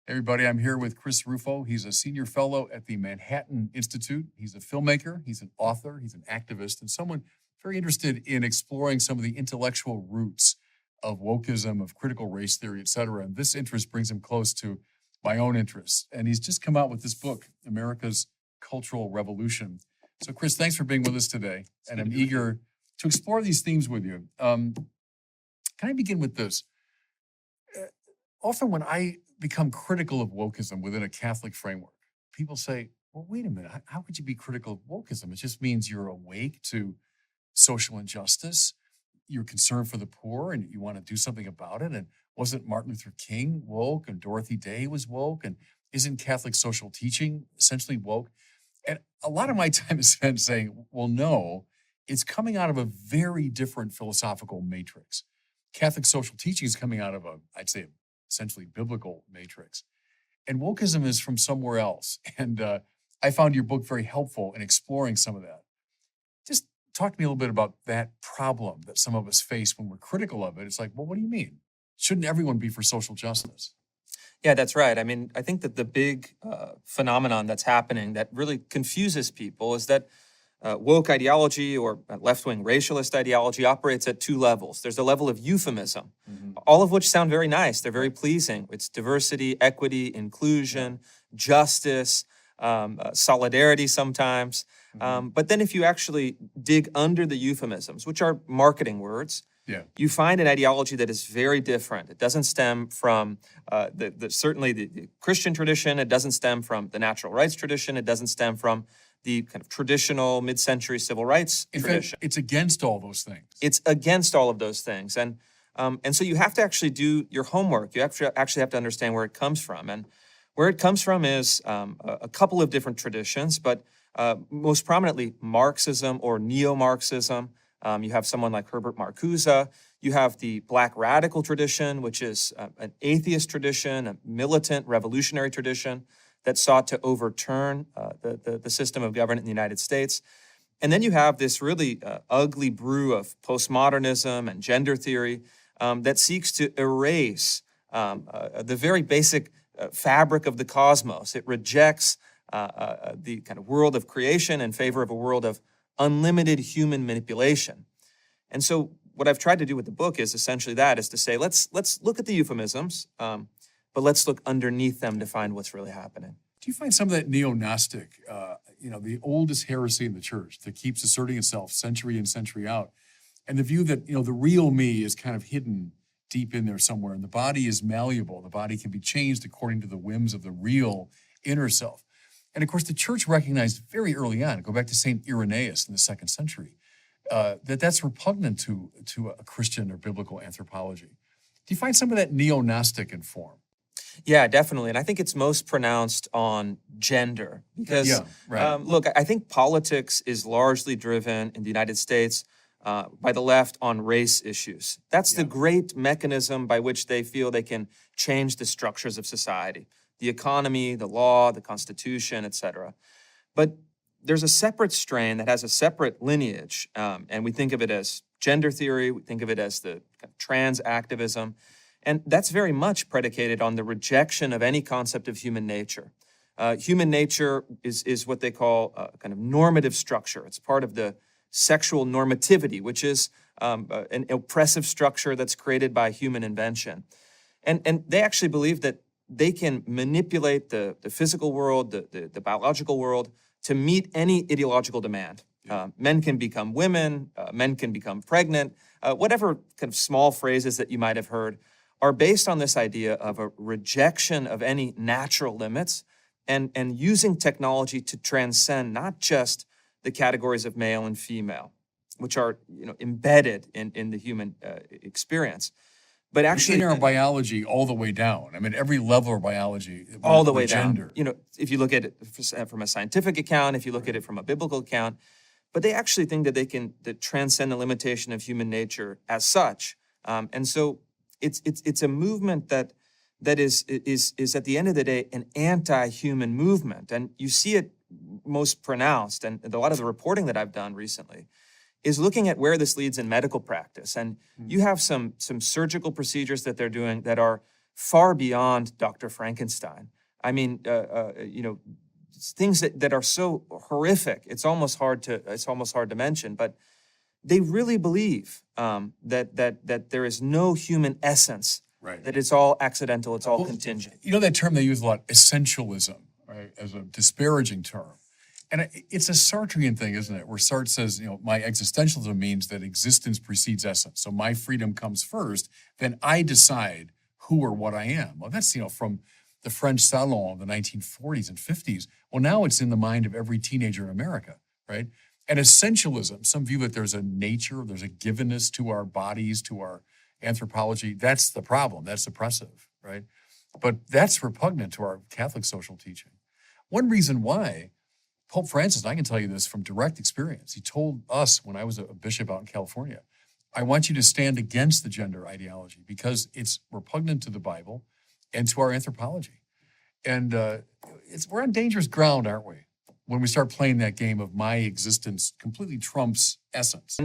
Everybody, I'm here with Chris Rufo. He's a senior fellow at the Manhattan Institute. He's a filmmaker, he's an author, he's an activist, and someone very interested in exploring some of the intellectual roots of wokeism, of critical race theory, et cetera. And this interest brings him close to my own interests. And he's just come out with this book, America's Cultural Revolution. So, Chris, thanks for being with us today. And I'm eager to explore these themes with you. Can I begin with this? Often when I become critical of wokeism within a Catholic framework, people say, well, wait a minute, how could you be critical of wokeism? It just means you're awake to social injustice, you're concerned for the poor, and you want to do something about it. And wasn't Martin Luther King woke, and Dorothy Day was woke, and isn't Catholic social teaching essentially woke? And a lot of my time is spent saying, well, no, it's coming out of a very different philosophical matrix. Catholic social teaching is coming out of I'd say, essentially biblical matrix. And wokeism is from somewhere else. And I found your book very helpful in exploring some of that. Just talk to me a little bit about that problem that some of us face when we're critical of it. It's like, well, what do you mean? Shouldn't everyone be for social justice? Yeah, that's right. I mean, I think that the big phenomenon that's happening that really confuses people is that woke ideology or left-wing racialist ideology operates at two levels. There's a level of euphemism, all of which sound very nice. They're very pleasing. It's diversity, equity, inclusion, justice, solidarity sometimes. But then if you actually dig under the euphemisms, which are marketing words, you find an ideology that is very different. It doesn't stem from certainly the Christian tradition. It doesn't stem from the natural rights tradition. It doesn't stem from the kind of traditional mid-century civil rights tradition. It's against all those things. It's against all of those things. And so you have to actually do your homework. You actually have to understand where it comes from. And where it comes from is a couple of different traditions, but most prominently Marxism or neo-Marxism. You have someone like Herbert Marcuse. You have the Black radical tradition, which is an atheist tradition, a militant revolutionary tradition that sought to overturn the system of government in the United States. And then you have this really ugly brew of postmodernism and gender theory that seeks to erase the very basic fabric of the cosmos. It rejects the kind of world of creation in favor of a world of unlimited human manipulation. And so what I've tried to do with the book is essentially that, is to say, let's look at the euphemisms, but let's look underneath them to find what's really happening. Do you find some of that neo-Gnostic, the oldest heresy in the church that keeps asserting itself century in, century out, and the view that, the real me is kind of hidden deep in there somewhere, and the body is malleable, the body can be changed according to the whims of the real inner self. And of course, the church recognized very early on, go back to St. Irenaeus in the 2nd century, that's repugnant to a Christian or biblical anthropology. Do you find some of that neo-Gnostic in form? Yeah, definitely. And I think it's most pronounced on gender because, look, I think politics is largely driven in the United States by the left on race issues. That's the great mechanism by which they feel they can change the structures of society, the economy, the law, the Constitution, et cetera. But there's a separate strain that has a separate lineage, and we think of it as gender theory, we think of it as the kind of trans activism. And that's very much predicated on the rejection of any concept of human nature. Human nature is what they call a kind of normative structure. It's part of the sexual normativity, which is an oppressive structure that's created by human invention. And they actually believe that they can manipulate the physical world, the biological world, to meet any ideological demand. Men can become women, men can become pregnant, whatever kind of small phrases that you might have heard are based on this idea of a rejection of any natural limits and using technology to transcend not just the categories of male and female, which are embedded in the human experience, but actually in our biology all the way down. I mean, every level of biology, all the way gender. Down. If you look at it from a scientific account, if you look at it from a biblical account, but they actually think that they can transcend the limitation of human nature as such, and so. It's a movement that is at the end of the day an anti-human movement, and you see it most pronounced. And a lot of the reporting that I've done recently is looking at where this leads in medical practice. And you have some surgical procedures that they're doing that are far beyond Dr. Frankenstein. I mean, things that are so horrific. It's almost hard to mention, but they really believe that there is no human essence, Right. that it's all accidental, it's all contingent. You know that term they use a lot, essentialism, right, as a disparaging term. And it's a Sartrean thing, isn't it? Where Sartre says, my existentialism means that existence precedes essence. So my freedom comes first, then I decide who or what I am. Well, that's, from the French Salon of the 1940s and 50s. Well, now it's in the mind of every teenager in America, right? And essentialism, some view that there's a nature, there's a givenness to our bodies, to our anthropology. That's the problem. That's oppressive, right? But that's repugnant to our Catholic social teaching. One reason why Pope Francis, and I can tell you this from direct experience, he told us when I was a bishop out in California, I want you to stand against the gender ideology because it's repugnant to the Bible and to our anthropology. And we're on dangerous ground, aren't we? When we start playing that game of my existence completely trumps essence.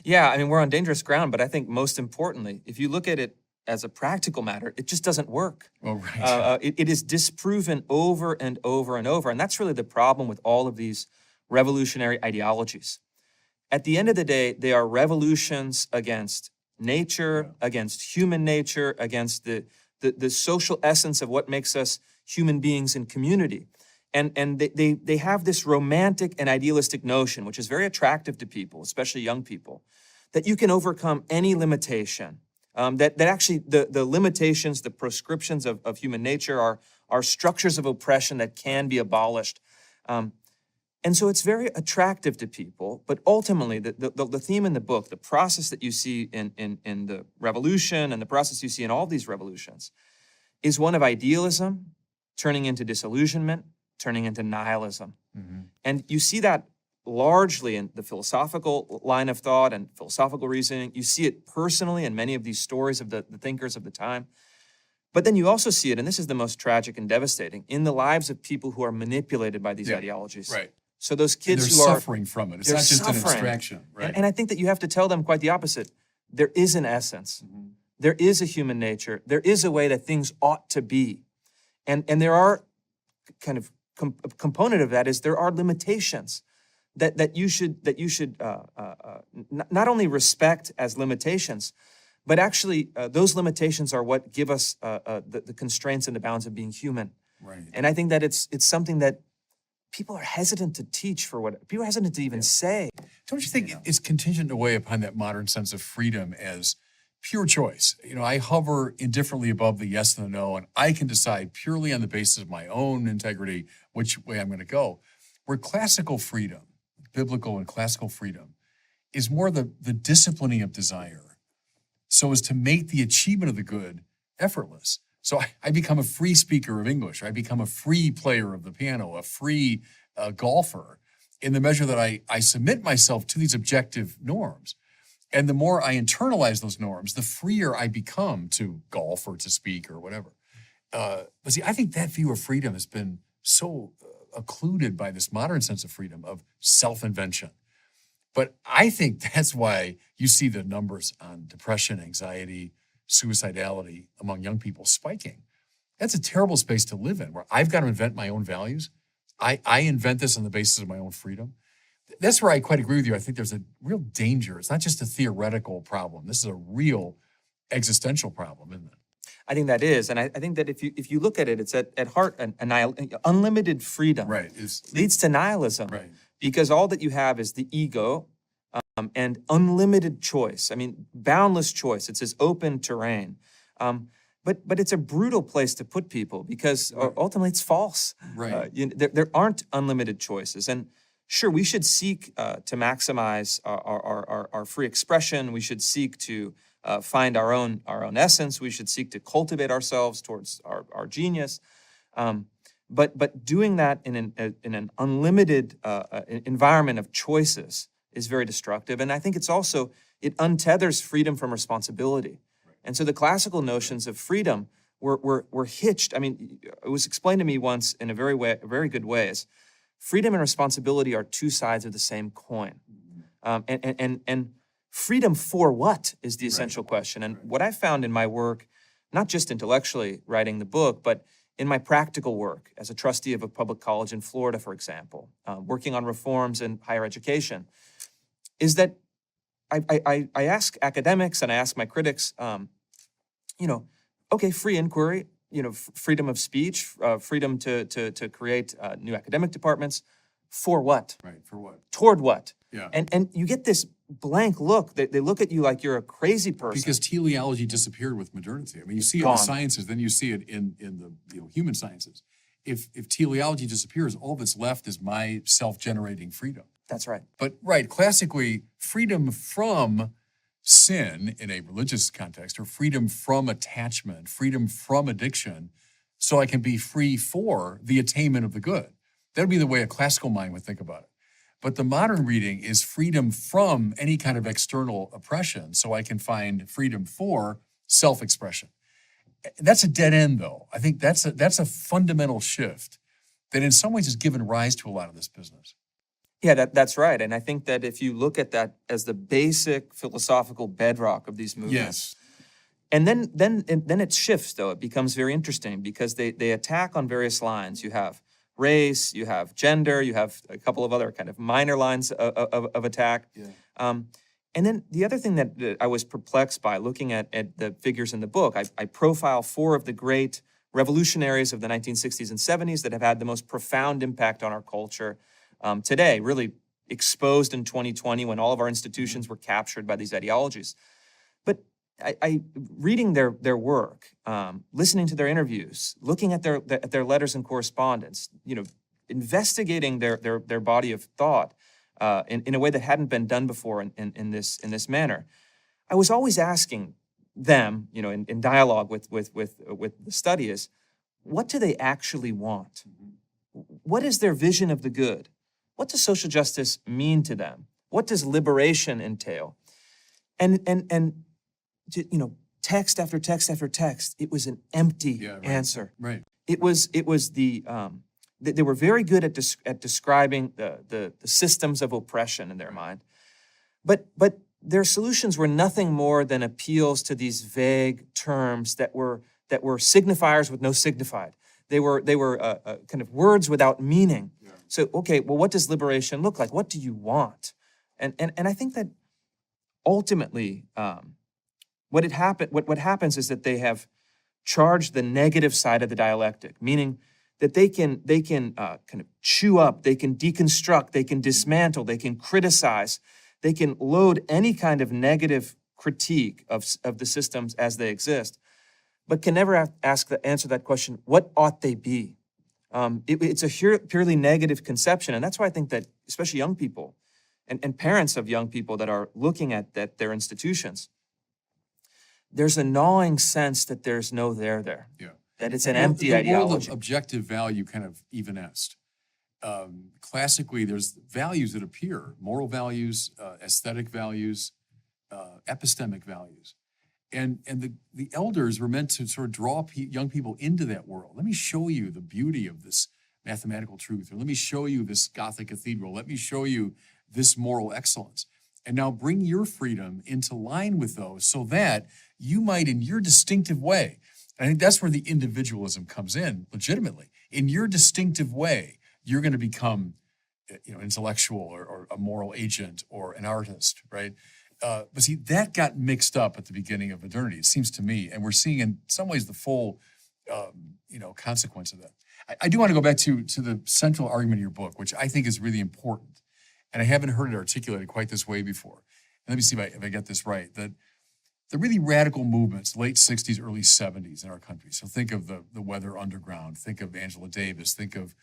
Yeah, I mean, we're on dangerous ground, but I think most importantly, if you look at it as a practical matter, it just doesn't work. Oh, right. It is disproven over and over and over, and that's really the problem with all of these revolutionary ideologies. At the end of the day, they are revolutions against nature, against human nature, against the social essence of what makes us human beings in community. And they have this romantic and idealistic notion, which is very attractive to people, especially young people, that you can overcome any limitation, that actually the limitations, the proscriptions of human nature are structures of oppression that can be abolished. And so it's very attractive to people, but ultimately the theme in the book, the process that you see in the revolution and the process you see in all these revolutions is one of idealism turning into disillusionment, turning into nihilism. Mm-hmm. And you see that largely in the philosophical line of thought and philosophical reasoning. You see it personally in many of these stories of the thinkers of the time. But then you also see it, and this is the most tragic and devastating, in the lives of people who are manipulated by these ideologies. Right. So those kids who are suffering from it. It's not just an abstraction. Right. And I think that you have to tell them quite the opposite. There is an essence. Mm-hmm. There is a human nature. There is a way that things ought to be. And there are kind of a component of that is there are limitations that you should not only respect as limitations, but actually those limitations are what give us the constraints and the bounds of being human. Right. And I think that it's something that people are hesitant to teach people are hesitant to even say. Don't you think it's contingent in a way upon that modern sense of freedom as pure choice? I hover indifferently above the yes and the no, and I can decide purely on the basis of my own integrity which way I'm going to go. Where classical freedom, biblical and classical freedom, is more the disciplining of desire so as to make the achievement of the good effortless. So I become a free speaker of English. I become a free player of the piano, a free golfer, in the measure that I submit myself to these objective norms. And the more I internalize those norms, the freer I become to golf or to speak or whatever. But see, I think that view of freedom has been so occluded by this modern sense of freedom, of self-invention. But I think that's why you see the numbers on depression, anxiety, suicidality among young people spiking. That's a terrible space to live in, where I've got to invent my own values. I invent this on the basis of my own freedom. That's where I quite agree with you. I think there's a real danger. It's not just a theoretical problem. This is a real existential problem, isn't it? I think that is, and I think that if you look at it, it's at heart unlimited freedom leads to nihilism, right? Because all that you have is the ego and unlimited choice. I mean, boundless choice. It's this open terrain, but it's a brutal place to put people because ultimately it's false. Right. There aren't unlimited choices, and sure, we should seek to maximize our free expression. We should seek to find our own essence. We should seek to cultivate ourselves towards our genius. But doing that in an unlimited environment of choices is very destructive. And I think it untethers freedom from responsibility. Right. And so the classical notions of freedom were hitched. I mean, it was explained to me once in a very good way as freedom and responsibility are two sides of the same coin. And freedom for what is the essential question. And what I found in my work not just intellectually writing the book, but in my practical work as a trustee of a public college in Florida, for example, working on reforms in higher education, is that I ask academics and I ask my critics, okay, free inquiry, freedom of speech, freedom to create new academic departments. For what? Right, for what? Toward what? Yeah. And you get this blank look. They look at you like you're a crazy person. Because teleology disappeared with modernity. I mean, you see it in the sciences, then you see it in the human sciences. If teleology disappears, all that's left is my self-generating freedom. That's right. But classically, freedom from sin in a religious context, or freedom from attachment, freedom from addiction, so I can be free for the attainment of the good. That would be the way a classical mind would think about it. But the modern reading is freedom from any kind of external oppression, so I can find freedom for self-expression. That's a dead end, though. I think that's a fundamental shift that in some ways has given rise to a lot of this business. Yeah, that's right. And I think that if you look at that as the basic philosophical bedrock of these movements, yes. And then it shifts, though. It becomes very interesting because they attack on various lines. You have race, you have gender, you have a couple of other kind of minor lines of attack. Yeah. And then the other thing that I was perplexed by looking at the figures in the book, I profile 4 of the great revolutionaries of the 1960s and 70s that have had the most profound impact on our culture today, really exposed in 2020 when all of our institutions were captured by these ideologies. But I reading their work, listening to their interviews, looking at their letters and correspondence, investigating their body of thought in a way that hadn't been done before in this manner, I was always asking them, in dialogue with the study, is what do they actually want? What is their vision of the good? What does social justice mean to them? What does liberation entail? And text after text after text, it was an empty answer. Right. It was they were very good at describing the systems of oppression in their mind, but their solutions were nothing more than appeals to these vague terms that were signifiers with no signified. They were kind of words without meaning. Yeah. So, okay, well, what does liberation look like? What do you want? And I think that ultimately, what happens is that they have charged the negative side of the dialectic, meaning that they can kind of chew up, they can deconstruct, they can dismantle, they can criticize, they can load any kind of negative critique of the systems as they exist, but can never answer that question, what ought they be? It's a purely negative conception, and that's why I think that especially young people and parents of young people that are looking at their institutions, there's a gnawing sense that there's no there. Yeah. That it's an empty ideology. The world of objective value kind of evanesced. Classically, there's values that appear, moral values, aesthetic values, epistemic values. And the elders were meant to sort of draw young people into that world. Let me show you the beauty of this mathematical truth, or let me show you this Gothic cathedral, let me show you this moral excellence. And now bring your freedom into line with those so that you might, in your distinctive way, I think that's where the individualism comes in legitimately. In your distinctive way, you're going to become, intellectual or a moral agent or an artist, right? But see, that got mixed up at the beginning of modernity, it seems to me, and we're seeing in some ways the full, consequence of that. I do want to go back to the central argument of your book, which I think is really important, and I haven't heard it articulated quite this way before. And let me see if I get this right. That the really radical movements, late 60s, early 70s in our country. So think of the Weather Underground, think of Angela Davis, think of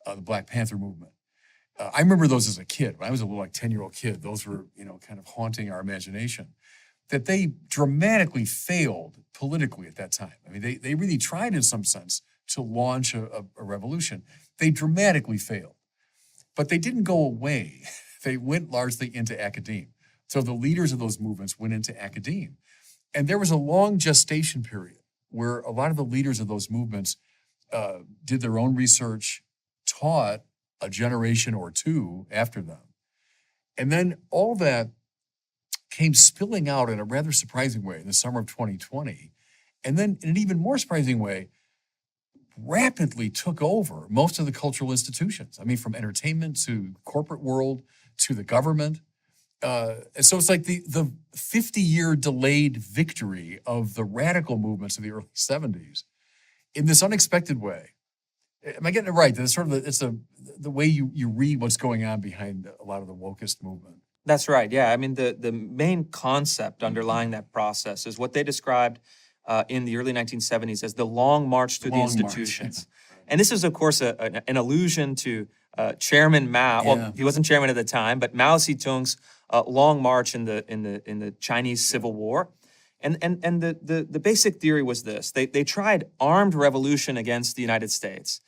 the Black Panther movement. I remember those as a kid. When I was a little 10-year-old kid, those were, kind of haunting our imagination. That they dramatically failed politically at that time. I mean, they really tried in some sense to launch a revolution. They dramatically failed. But they didn't go away. They went largely into academe. So the leaders of those movements went into academe. And there was a long gestation period where a lot of the leaders of those movements did their own research, taught a generation or two after them. And then all that came spilling out in a rather surprising way in the summer of 2020 And then in an even more surprising way, rapidly took over most of the cultural institutions. I mean, from entertainment to corporate world to the government. And so it's like the 50-year delayed victory of the radical movements of the early 70s in this unexpected way. Am I getting it right? It's sort of the way you read what's going on behind a lot of the wokist movement. That's right. Yeah. I mean, the main concept underlying that process is what they described in the early 1970s as the long march through the institutions. And this is, of course, an allusion to Chairman Mao. Well, he wasn't chairman at the time, but Mao Zedong's long march in the Chinese Civil War. And the basic theory was this. They tried armed revolution against the United States.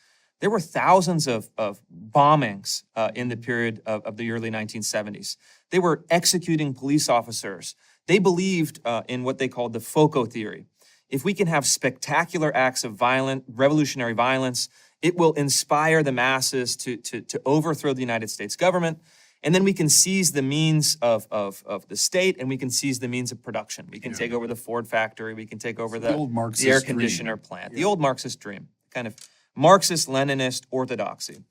There were thousands of bombings in the period of the early 1970s. They were executing police officers. They believed in what they called the FOCO theory. If we can have spectacular acts of revolutionary violence, it will inspire the masses to overthrow the United States government. And then we can seize the means of the state, and we can seize the means of production. We can take over the Ford factory. We can take over the air conditioner plant. The old Marxist dream, kind of Marxist-Leninist orthodoxy.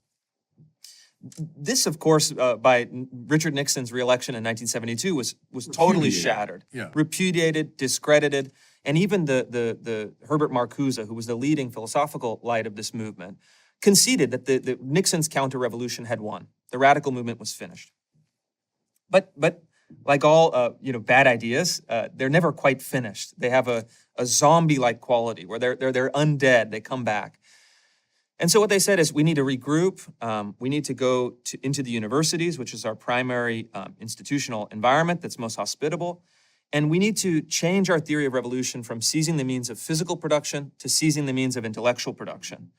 This, of course, by Richard Nixon's reelection in 1972 was totally shattered, repudiated, discredited, and even the Herbert Marcuse, who was the leading philosophical light of this movement, conceded that the Nixon's counter-revolution had won. The radical movement was finished. But like all bad ideas, they're never quite finished. They have a zombie-like quality where they're undead. They come back. And so what they said is we need to regroup. We need to go into the universities, which is our primary institutional environment that's most hospitable. And we need to change our theory of revolution from seizing the means of physical production to seizing the means of intellectual production.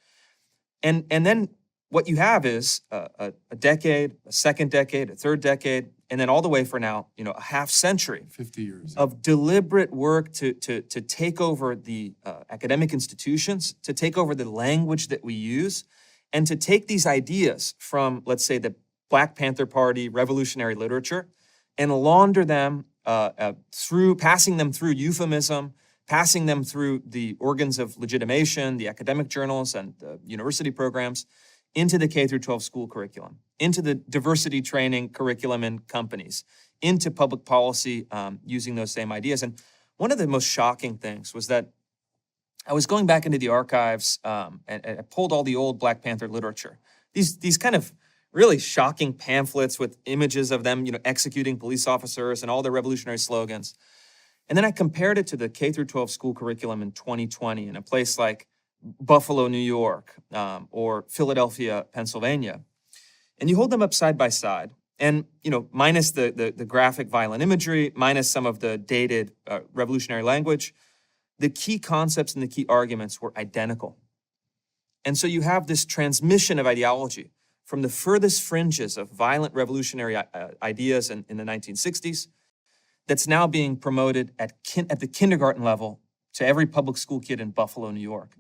And then what you have is a decade, a second decade, a third decade, and then all the way for now, a half century, 50 years of deliberate work to take over the academic institutions, to take over the language that we use, and to take these ideas from, let's say, the Black Panther Party revolutionary literature and launder them passing them through euphemism, passing them through the organs of legitimation, the academic journals and the university programs, into the K through 12 school curriculum, into the diversity training curriculum in companies, into public policy using those same ideas. And one of the most shocking things was that I was going back into the archives and I pulled all the old Black Panther literature. These kind of really shocking pamphlets with images of them, executing police officers and all their revolutionary slogans. And then I compared it to the K through 12 school curriculum in 2020 in a place like Buffalo, New York, or Philadelphia, Pennsylvania. And you hold them up side by side, and minus the graphic violent imagery, minus some of the dated revolutionary language, the key concepts and the key arguments were identical. And so you have this transmission of ideology from the furthest fringes of violent revolutionary ideas in the 1960s that's now being promoted at the kindergarten level to every public school kid in Buffalo, New York.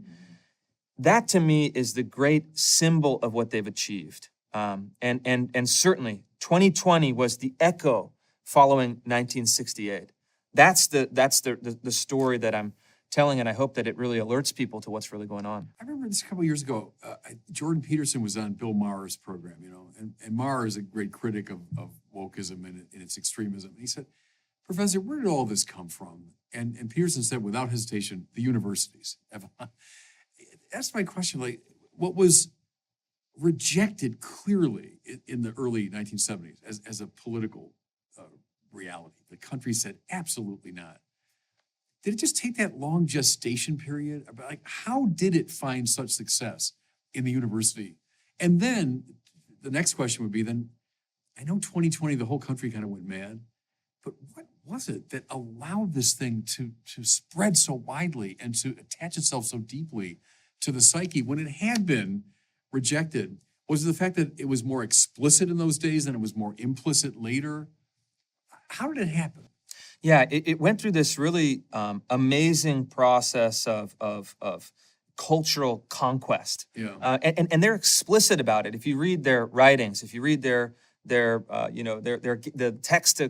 That, to me, is the great symbol of what they've achieved. And certainly, 2020 was the echo following 1968. That's the story that I'm telling, and I hope that it really alerts people to what's really going on. I remember this a couple of years ago. Jordan Peterson was on Bill Maher's program, and Maher is a great critic of wokeism and its extremism. And he said, "Professor, where did all this come from?" And Peterson said, without hesitation, the universities. That's my question. Like, what was rejected clearly in the early 1970s as a political reality? The country said, absolutely not. Did it just take that long gestation period? Like, how did it find such success in the university? And then the next question would be then, I know 2020, the whole country kind of went mad, but what was it that allowed this thing to spread so widely and to attach itself so deeply to the psyche when it had been rejected? Was it the fact that it was more explicit in those days and it was more implicit later? How did it happen? Yeah, it went through this really amazing process of cultural conquest. Yeah. And they're explicit about it. If you read their writings, if you read the text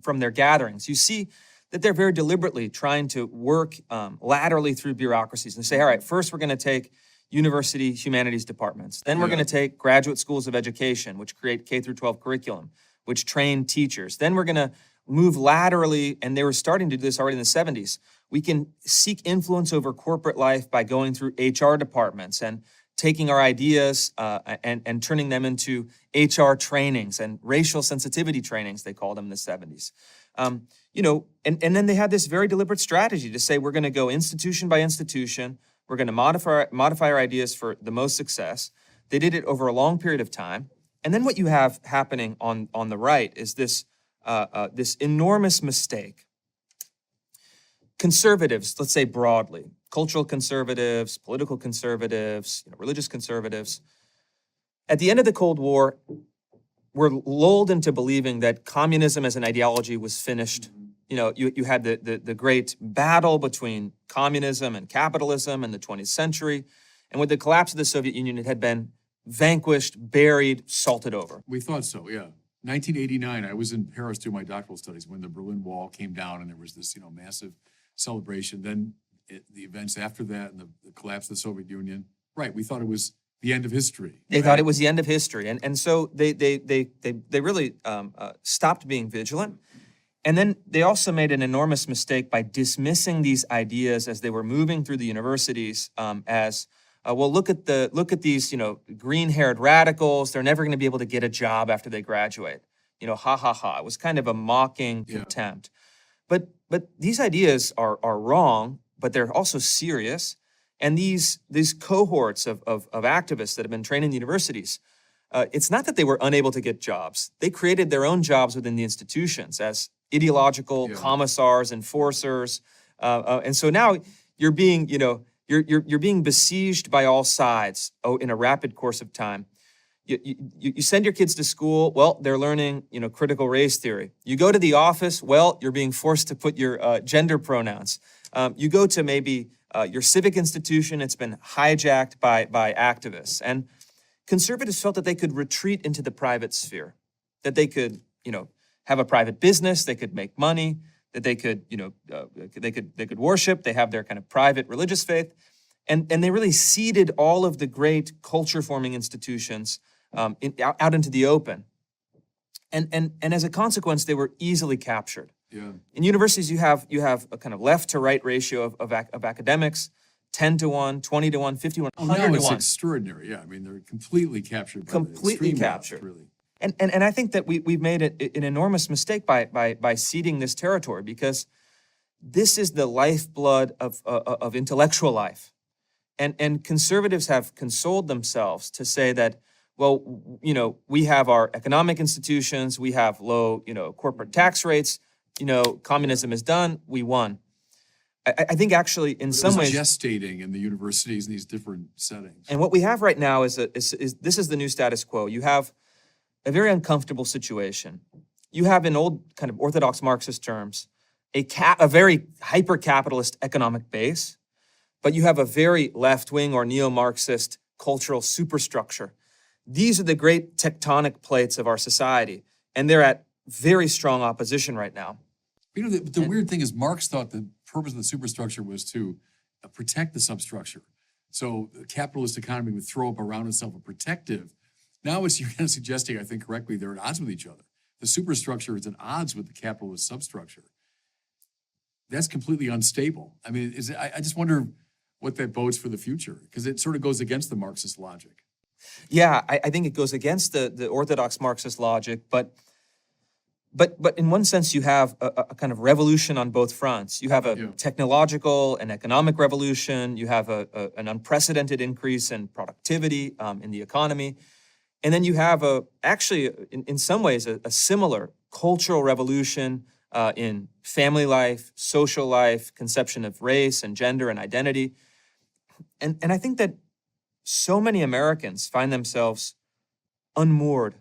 from their gatherings, you see that they're very deliberately trying to work laterally through bureaucracies and say, all right, first we're going to take university humanities departments. Then we're going to take graduate schools of education, which create K through 12 curriculum, which train teachers. Then we're going to move laterally, and they were starting to do this already in the 70s. We can seek influence over corporate life by going through HR departments and taking our ideas and turning them into HR trainings and racial sensitivity trainings, they called them in the 70s. And then they had this very deliberate strategy to say, we're going to go institution by institution. We're going to modify our ideas for the most success. They did it over a long period of time. And then what you have happening on the right is this enormous mistake. Conservatives, let's say broadly, cultural conservatives, political conservatives, religious conservatives, at the end of the Cold War, were lulled into believing that communism as an ideology was finished. You had the great battle between communism and capitalism in the 20th century. And with the collapse of the Soviet Union, it had been vanquished, buried, salted over. We thought so, yeah. 1989, I was in Paris doing my doctoral studies when the Berlin Wall came down and there was this, massive celebration. Then the events after that and the collapse of the Soviet Union. Right, we thought it was the end of history. They thought it was the end of history. And so they really stopped being vigilant. And then they also made an enormous mistake by dismissing these ideas as they were moving through the universities as, well, look at these, green-haired radicals. They're never going to be able to get a job after they graduate. Ha ha ha. It was kind of a mocking contempt. But these ideas are wrong, but they're also serious. And these cohorts of activists that have been trained in the universities, it's not that they were unable to get jobs. They created their own jobs within the institutions as ideological commissars, enforcers, and so now you're being, you're being besieged by all sides. In a rapid course of time. You send your kids to school. Well, they're learning, critical race theory. You go to the office. Well, you're being forced to put your gender pronouns. You go to maybe your civic institution. It's been hijacked by activists. And conservatives felt that they could retreat into the private sphere, that they could, have a private business, they could make money, that they could, they could worship. They have their kind of private religious faith, and they really ceded all of the great culture-forming institutions out into the open. And as a consequence, they were easily captured. Yeah. In universities, you have a kind of left to right ratio of academics, 10 to 1, 20 to 1, 50 to 1, 100 to 1. It's extraordinary. Yeah, I mean, they're completely captured. Completely captured. Left, really. And I think that we've made an enormous mistake by ceding this territory, because this is the lifeblood of intellectual life. And conservatives have consoled themselves to say that, well, we have our economic institutions, we have low, corporate tax rates, communism is done, we won. I think actually in some ways gestating in the universities in these different settings. And what we have right now is this is the new status quo. You have a very uncomfortable situation. You have, in old kind of orthodox Marxist terms, a very hyper-capitalist economic base, but you have a very left-wing or neo-Marxist cultural superstructure. These are the great tectonic plates of our society, and they're at very strong opposition right now. The weird thing is Marx thought the purpose of the superstructure was to protect the substructure. So the capitalist economy would throw up around itself a protective. Now you're kind of suggesting, I think correctly, they're at odds with each other. The superstructure is at odds with the capitalist substructure. That's completely unstable. I mean, I just wonder what that bodes for the future, because it sort of goes against the Marxist logic. Yeah, I think it goes against the orthodox Marxist logic, but in one sense, you have a kind of revolution on both fronts. You have a technological and economic revolution. You have an unprecedented increase in productivity in the economy. And then you have actually, in some ways, a similar cultural revolution in family life, social life, conception of race and gender and identity. And I think that so many Americans find themselves unmoored,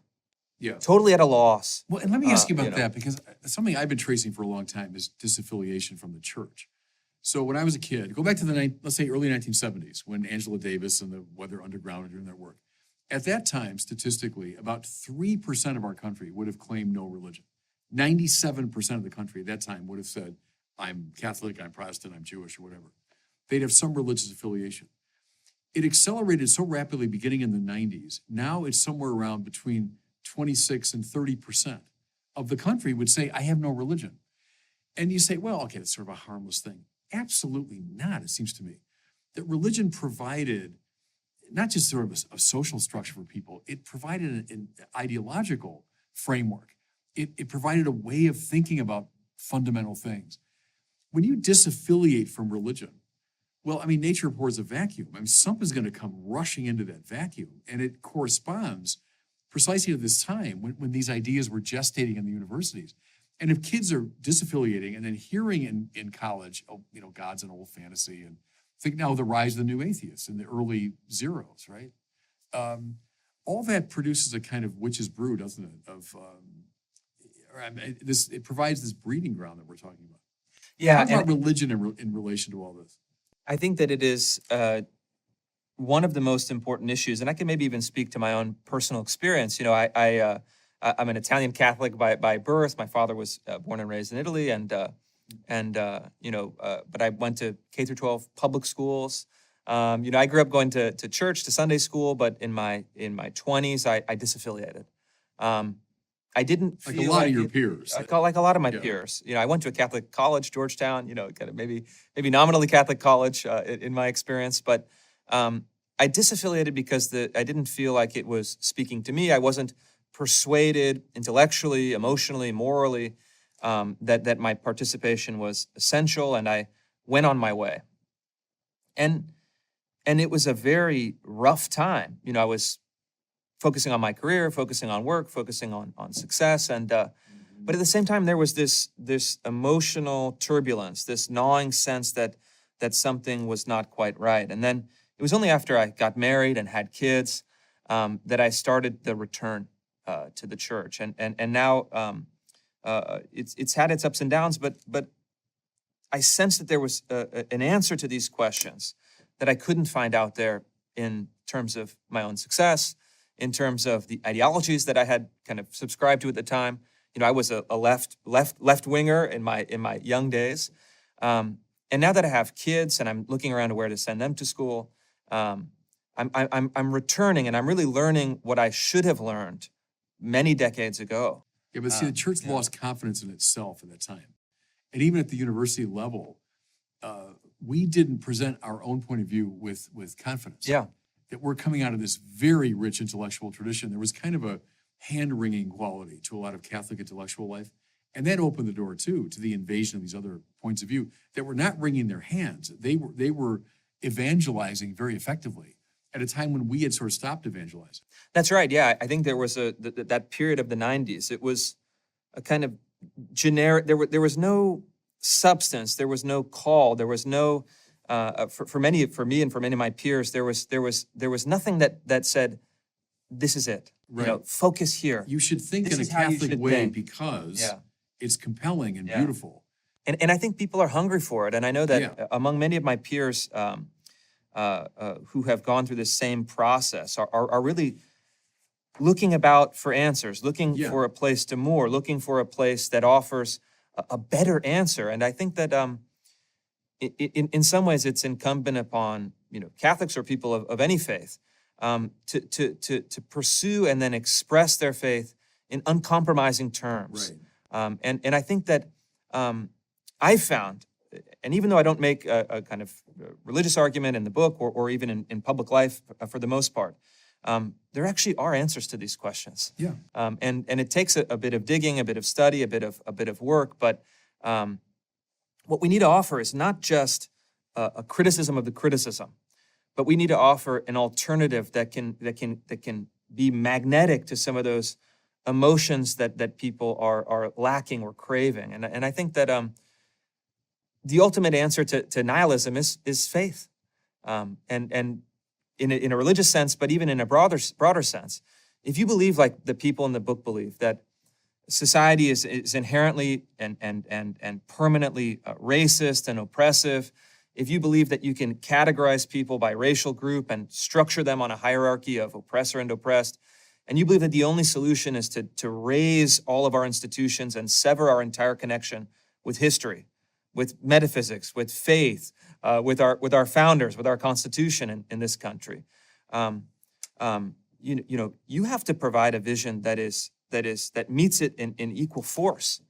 totally at a loss. Well, and let me ask you about that, because something I've been tracing for a long time is disaffiliation from the church. So when I was a kid, go back to let's say early 1970s, when Angela Davis and the Weather Underground were doing their work. At that time, statistically, about 3% of our country would have claimed no religion. 97% of the country at that time would have said, I'm Catholic, I'm Protestant, I'm Jewish, or whatever. They'd have some religious affiliation. It accelerated so rapidly beginning in the 90s. Now it's somewhere around between 26 and 30% of the country would say, I have no religion. And you say, well, okay, that's sort of a harmless thing. Absolutely not, it seems to me. That religion provided not just sort of a social structure for people, it provided an ideological framework. It provided a way of thinking about fundamental things. When you disaffiliate from religion, well, I mean, nature abhors a vacuum. I mean, something's going to come rushing into that vacuum, and it corresponds precisely to this time when these ideas were gestating in the universities. And if kids are disaffiliating and then hearing in college, oh, you know, God's an old fantasy, and think now of the rise of the new atheists in the early zeros, right? All that produces a kind of witch's brew, doesn't it? It provides this breeding ground that we're talking about. Yeah. Talk about religion in relation to all this. I think that it is one of the most important issues, and I can maybe even speak to my own personal experience. You know, I'm an Italian Catholic by birth. My father was born and raised in Italy, but I went to K through 12 public schools. I grew up going to church, to Sunday school, but in my 20s, I disaffiliated. I didn't feel like a lot of your peers. Like a lot of my peers. You know, I went to a Catholic college, Georgetown. You know, kind of maybe nominally Catholic college in my experience, but I disaffiliated because I didn't feel like it was speaking to me. I wasn't persuaded intellectually, emotionally, morally that my participation was essential, and I went on my way. And it was a very rough time. You know, I was focusing on my career, focusing on work, focusing on success, but at the same time there was this emotional turbulence, this gnawing sense that something was not quite right. And then it was only after I got married and had kids that I started the return to the church, and now it's had its ups and downs, but I sensed that there was an answer to these questions that I couldn't find out there in terms of my own success, in terms of the ideologies that I had kind of subscribed to at the time. You know, I was a left winger in my young days, and now that I have kids and I'm looking around to where to send them to school, I'm returning, and I'm really learning what I should have learned many decades ago. Yeah, but see, the church lost confidence in itself at that time, and even at the university level, we didn't present our own point of view with confidence. Yeah. That we're coming out of this very rich intellectual tradition. There was kind of a hand-wringing quality to a lot of Catholic intellectual life. And that opened the door, too, to the invasion of these other points of view that were not wringing their hands. They were evangelizing very effectively at a time when we had sort of stopped evangelizing. That's right, yeah. I think there was that period of the 90s. It was a kind of generic, there was no substance, there was no call, there was no... For me and for many of my peers, there was nothing that said, this is it. Right. You know, focus here. You should think This in a is how you Catholic should way think. because it's compelling and Yeah. beautiful. And I think people are hungry for it. And I know that among many of my peers who have gone through this same process are really looking about for answers, looking for a place to moor, looking for a place that offers a better answer. And I think that in some ways, it's incumbent upon Catholics or people of any faith to pursue and then express their faith in uncompromising terms. Right. And I think that I found, and even though I don't make a kind of religious argument in the book or even in public life for the most part, there actually are answers to these questions. Yeah. And it takes a bit of digging, a bit of study, a bit of work, but what we need to offer is not just a criticism of the criticism, but we need to offer an alternative that can be magnetic to some of those emotions that people are lacking or craving. And I think that the ultimate answer to nihilism is faith, and in a religious sense, but even in a broader sense. If you believe, like the people in the book believe, that society is inherently and permanently racist and oppressive, if you believe that you can categorize people by racial group and structure them on a hierarchy of oppressor and oppressed, and you believe that the only solution is to raise all of our institutions and sever our entire connection with history, with metaphysics, with faith, with our founders, with our Constitution in this country. You have to provide a vision that meets it in equal force,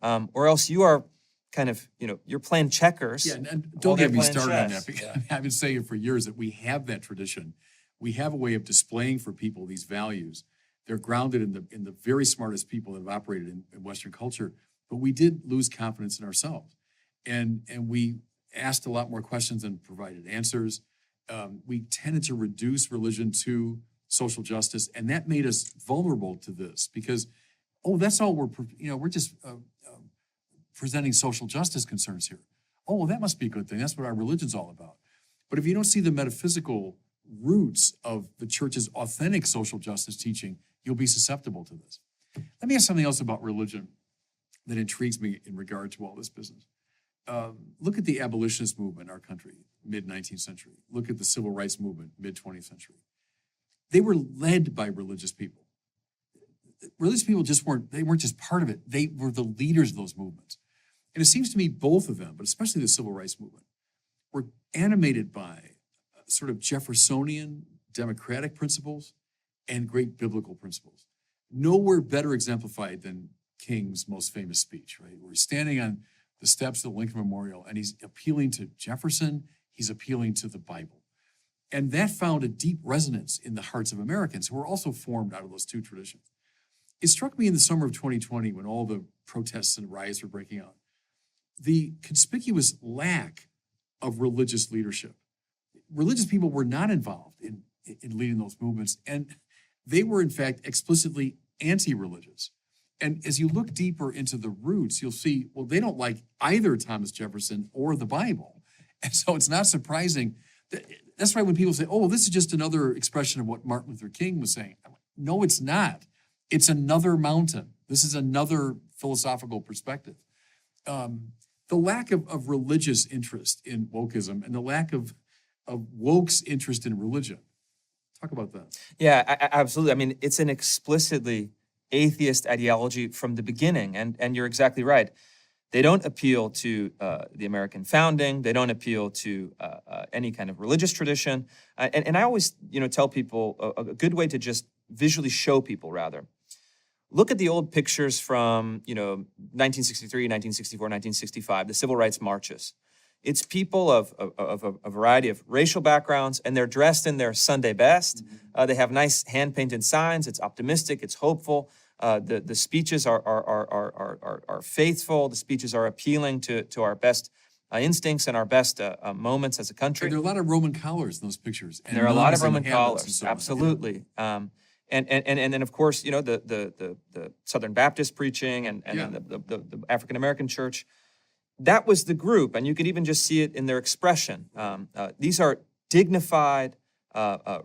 or else you are kind of, you're playing checkers. Yeah, and don't get me started on that, because I've been saying for years that we have that tradition. We have a way of displaying for people these values. They're grounded in the very smartest people that have operated in Western culture, but we did lose confidence in ourselves. And we asked a lot more questions than provided answers. We tended to reduce religion to social justice, and that made us vulnerable to this because, that's all we're just presenting social justice concerns here. Oh, well, that must be a good thing. That's what our religion's all about. But if you don't see the metaphysical roots of the church's authentic social justice teaching, you'll be susceptible to this. Let me ask something else about religion that intrigues me in regard to all this business. Look at the abolitionist movement in our country, mid-19th century. Look at the civil rights movement, mid-20th century. They were led by religious people. Religious people weren't just part of it. They were the leaders of those movements. And it seems to me both of them, but especially the civil rights movement, were animated by sort of Jeffersonian democratic principles and great biblical principles. Nowhere better exemplified than King's most famous speech, right? Where he's standing on the steps of the Lincoln Memorial and he's appealing to Jefferson, he's appealing to the Bible. And that found a deep resonance in the hearts of Americans who were also formed out of those two traditions. It struck me in the summer of 2020 when all the protests and riots were breaking out, the conspicuous lack of religious leadership. Religious people were not involved in leading those movements, and they were in fact explicitly anti-religious. And as you look deeper into the roots, you'll see, well, they don't like either Thomas Jefferson or the Bible. And so it's not surprising. That's why when people say, oh, well, this is just another expression of what Martin Luther King was saying. No, it's not. It's another mountain. This is another philosophical perspective. The lack of religious interest in wokeism and the lack of woke's interest in religion. Talk about that. Yeah, absolutely. I mean, it's an explicitly atheist ideology from the beginning, and you're exactly right. They don't appeal to the American founding. They don't appeal to any kind of religious tradition. And I always, tell people a good way to just visually show people, rather. Look at the old pictures from, 1963, 1964, 1965, the civil rights marches. It's people of a variety of racial backgrounds, and they're dressed in their Sunday best. They have nice hand-painted signs. It's optimistic. It's hopeful. The speeches are faithful. The speeches are appealing to our best instincts and our best moments as a country. And there are a lot of Roman collars in those pictures. And there are a lot of Roman collars, absolutely. And then of course, the Southern Baptist preaching and the African American church. That was the group, and you could even just see it in their expression. These are dignified,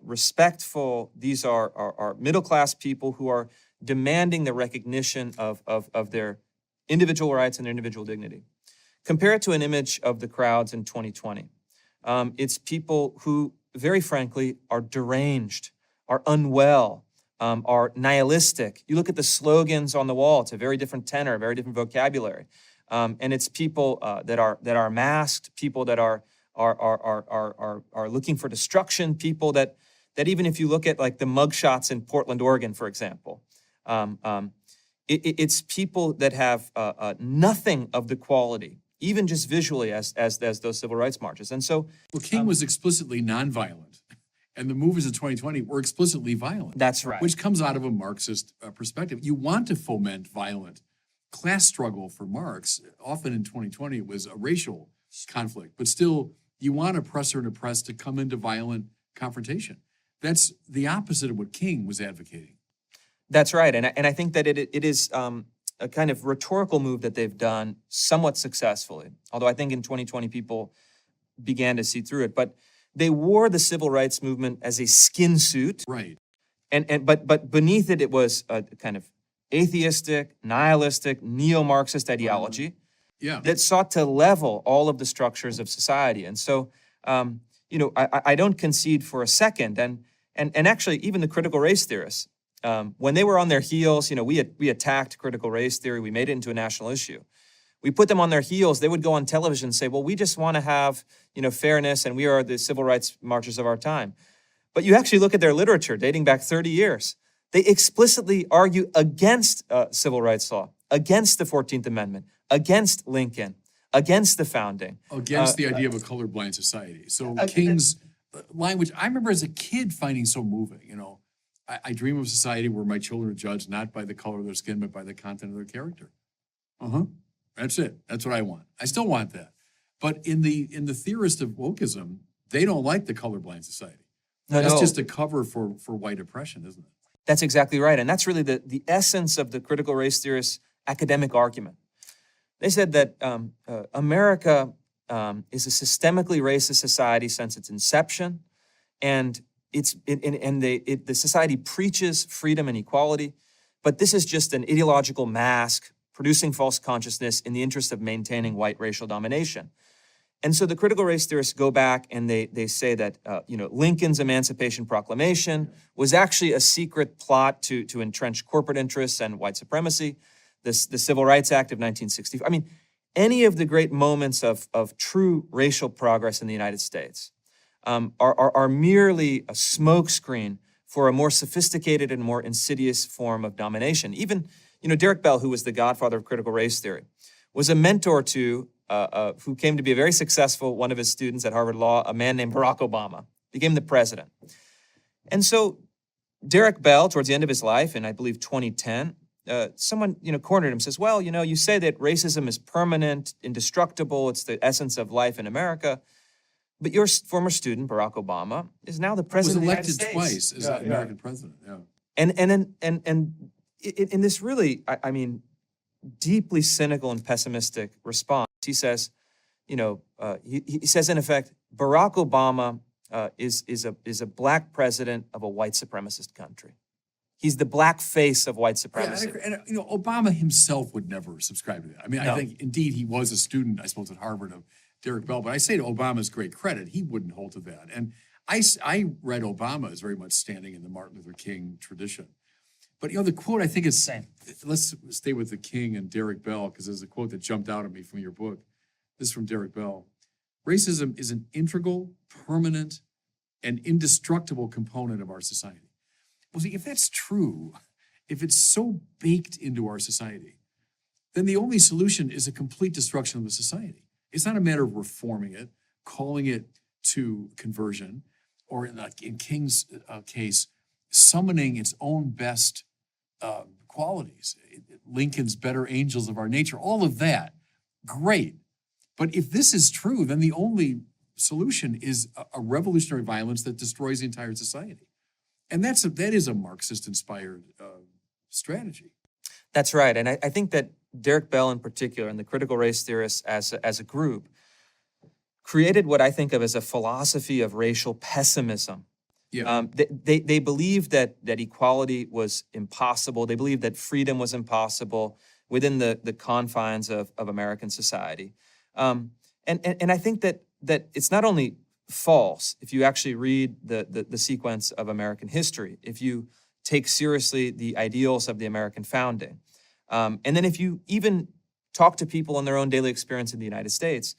respectful. These are middle-class people who are demanding the recognition of their individual rights and their individual dignity. Compare it to an image of the crowds in 2020. It's people who, very frankly, are deranged, are unwell, are nihilistic. You look at the slogans on the wall, it's a very different tenor, a very different vocabulary. And it's people that are masked, people that are looking for destruction, people that even if you look at like the mugshots in Portland, Oregon, for example, it's people that have nothing of the quality, even just visually, as those civil rights marches. And so, well, King was explicitly nonviolent, and the movers of 2020 were explicitly violent. That's right. Which comes out of a Marxist perspective. You want to foment violent class struggle for Marx. Often in 2020, it was a racial conflict, but still, you want oppressor and oppressed to come into violent confrontation. That's the opposite of what King was advocating. That's right, and I think that it is a kind of rhetorical move that they've done somewhat successfully. Although I think in 2020 people began to see through it, but they wore the civil rights movement as a skin suit, right? But beneath it, it was a kind of atheistic, nihilistic, neo-Marxist ideology that sought to level all of the structures of society. And so, I don't concede for a second, and actually even the critical race theorists. When they were on their heels, we attacked critical race theory. We made it into a national issue. we put them on their heels, they would go on television and say, well, we just want to have, fairness, and we are the civil rights marchers of our time. But you actually look at their literature dating back 30 years. They explicitly argue against civil rights law, against the 14th Amendment, against Lincoln, against the founding. Against the idea of a colorblind society. So King's language, I remember as a kid finding so moving, I dream of a society where my children are judged not by the color of their skin, but by the content of their character. That's it. That's what I want. I still want that. But in the theorist of wokeism, they don't like the colorblind society. That's just a cover for white oppression, isn't it? That's exactly right. And that's really the essence of the critical race theorist's academic argument. They said that America is a systemically racist society since its inception, and the society preaches freedom and equality, but this is just an ideological mask producing false consciousness in the interest of maintaining white racial domination. And so the critical race theorists go back and they say that Lincoln's Emancipation Proclamation was actually a secret plot to entrench corporate interests and white supremacy. The Civil Rights Act of 1965. I mean, any of the great moments of true racial progress in the United States are merely a smokescreen for a more sophisticated and more insidious form of domination. Even, Derek Bell, who was the godfather of critical race theory, was a mentor to who came to be a very successful, one of his students at Harvard Law, a man named Barack Obama, became the president. And so Derek Bell, towards the end of his life, in I believe 2010, someone cornered him, says, well, you say that racism is permanent, indestructible, it's the essence of life in America, but your former student, Barack Obama, is now the president of the United States. Was elected twice as the American president, yeah. And in this really, deeply cynical and pessimistic response, he says, he says in effect, Barack Obama is a black president of a white supremacist country. He's the black face of white supremacy. Yeah, and Obama himself would never subscribe to that. I think indeed he was a student, I suppose, at Harvard of Derek Bell, but I say to Obama's great credit, he wouldn't hold to that. And I read Obama as very much standing in the Martin Luther King tradition. But the quote I think is same. Let's stay with the King and Derek Bell, because there's a quote that jumped out at me from your book. This is from Derek Bell. Racism is an integral, permanent, and indestructible component of our society. Well, see, if that's true, if it's so baked into our society, then the only solution is a complete destruction of the society. It's not a matter of reforming it, calling it to conversion, or in King's case, summoning its own best qualities, Lincoln's better angels of our nature, all of that, great. But if this is true, then the only solution is a revolutionary violence that destroys the entire society. And that is a Marxist-inspired strategy. That's right. And I think that Derek Bell in particular and the critical race theorists as a group created what I think of as a philosophy of racial pessimism. Yeah. They believed that equality was impossible. They believed that freedom was impossible within the confines of American society. And I think that it's not only false if you actually read the sequence of American history, if you take seriously the ideals of the American founding, and then if you even talk to people in their own daily experience in the United States.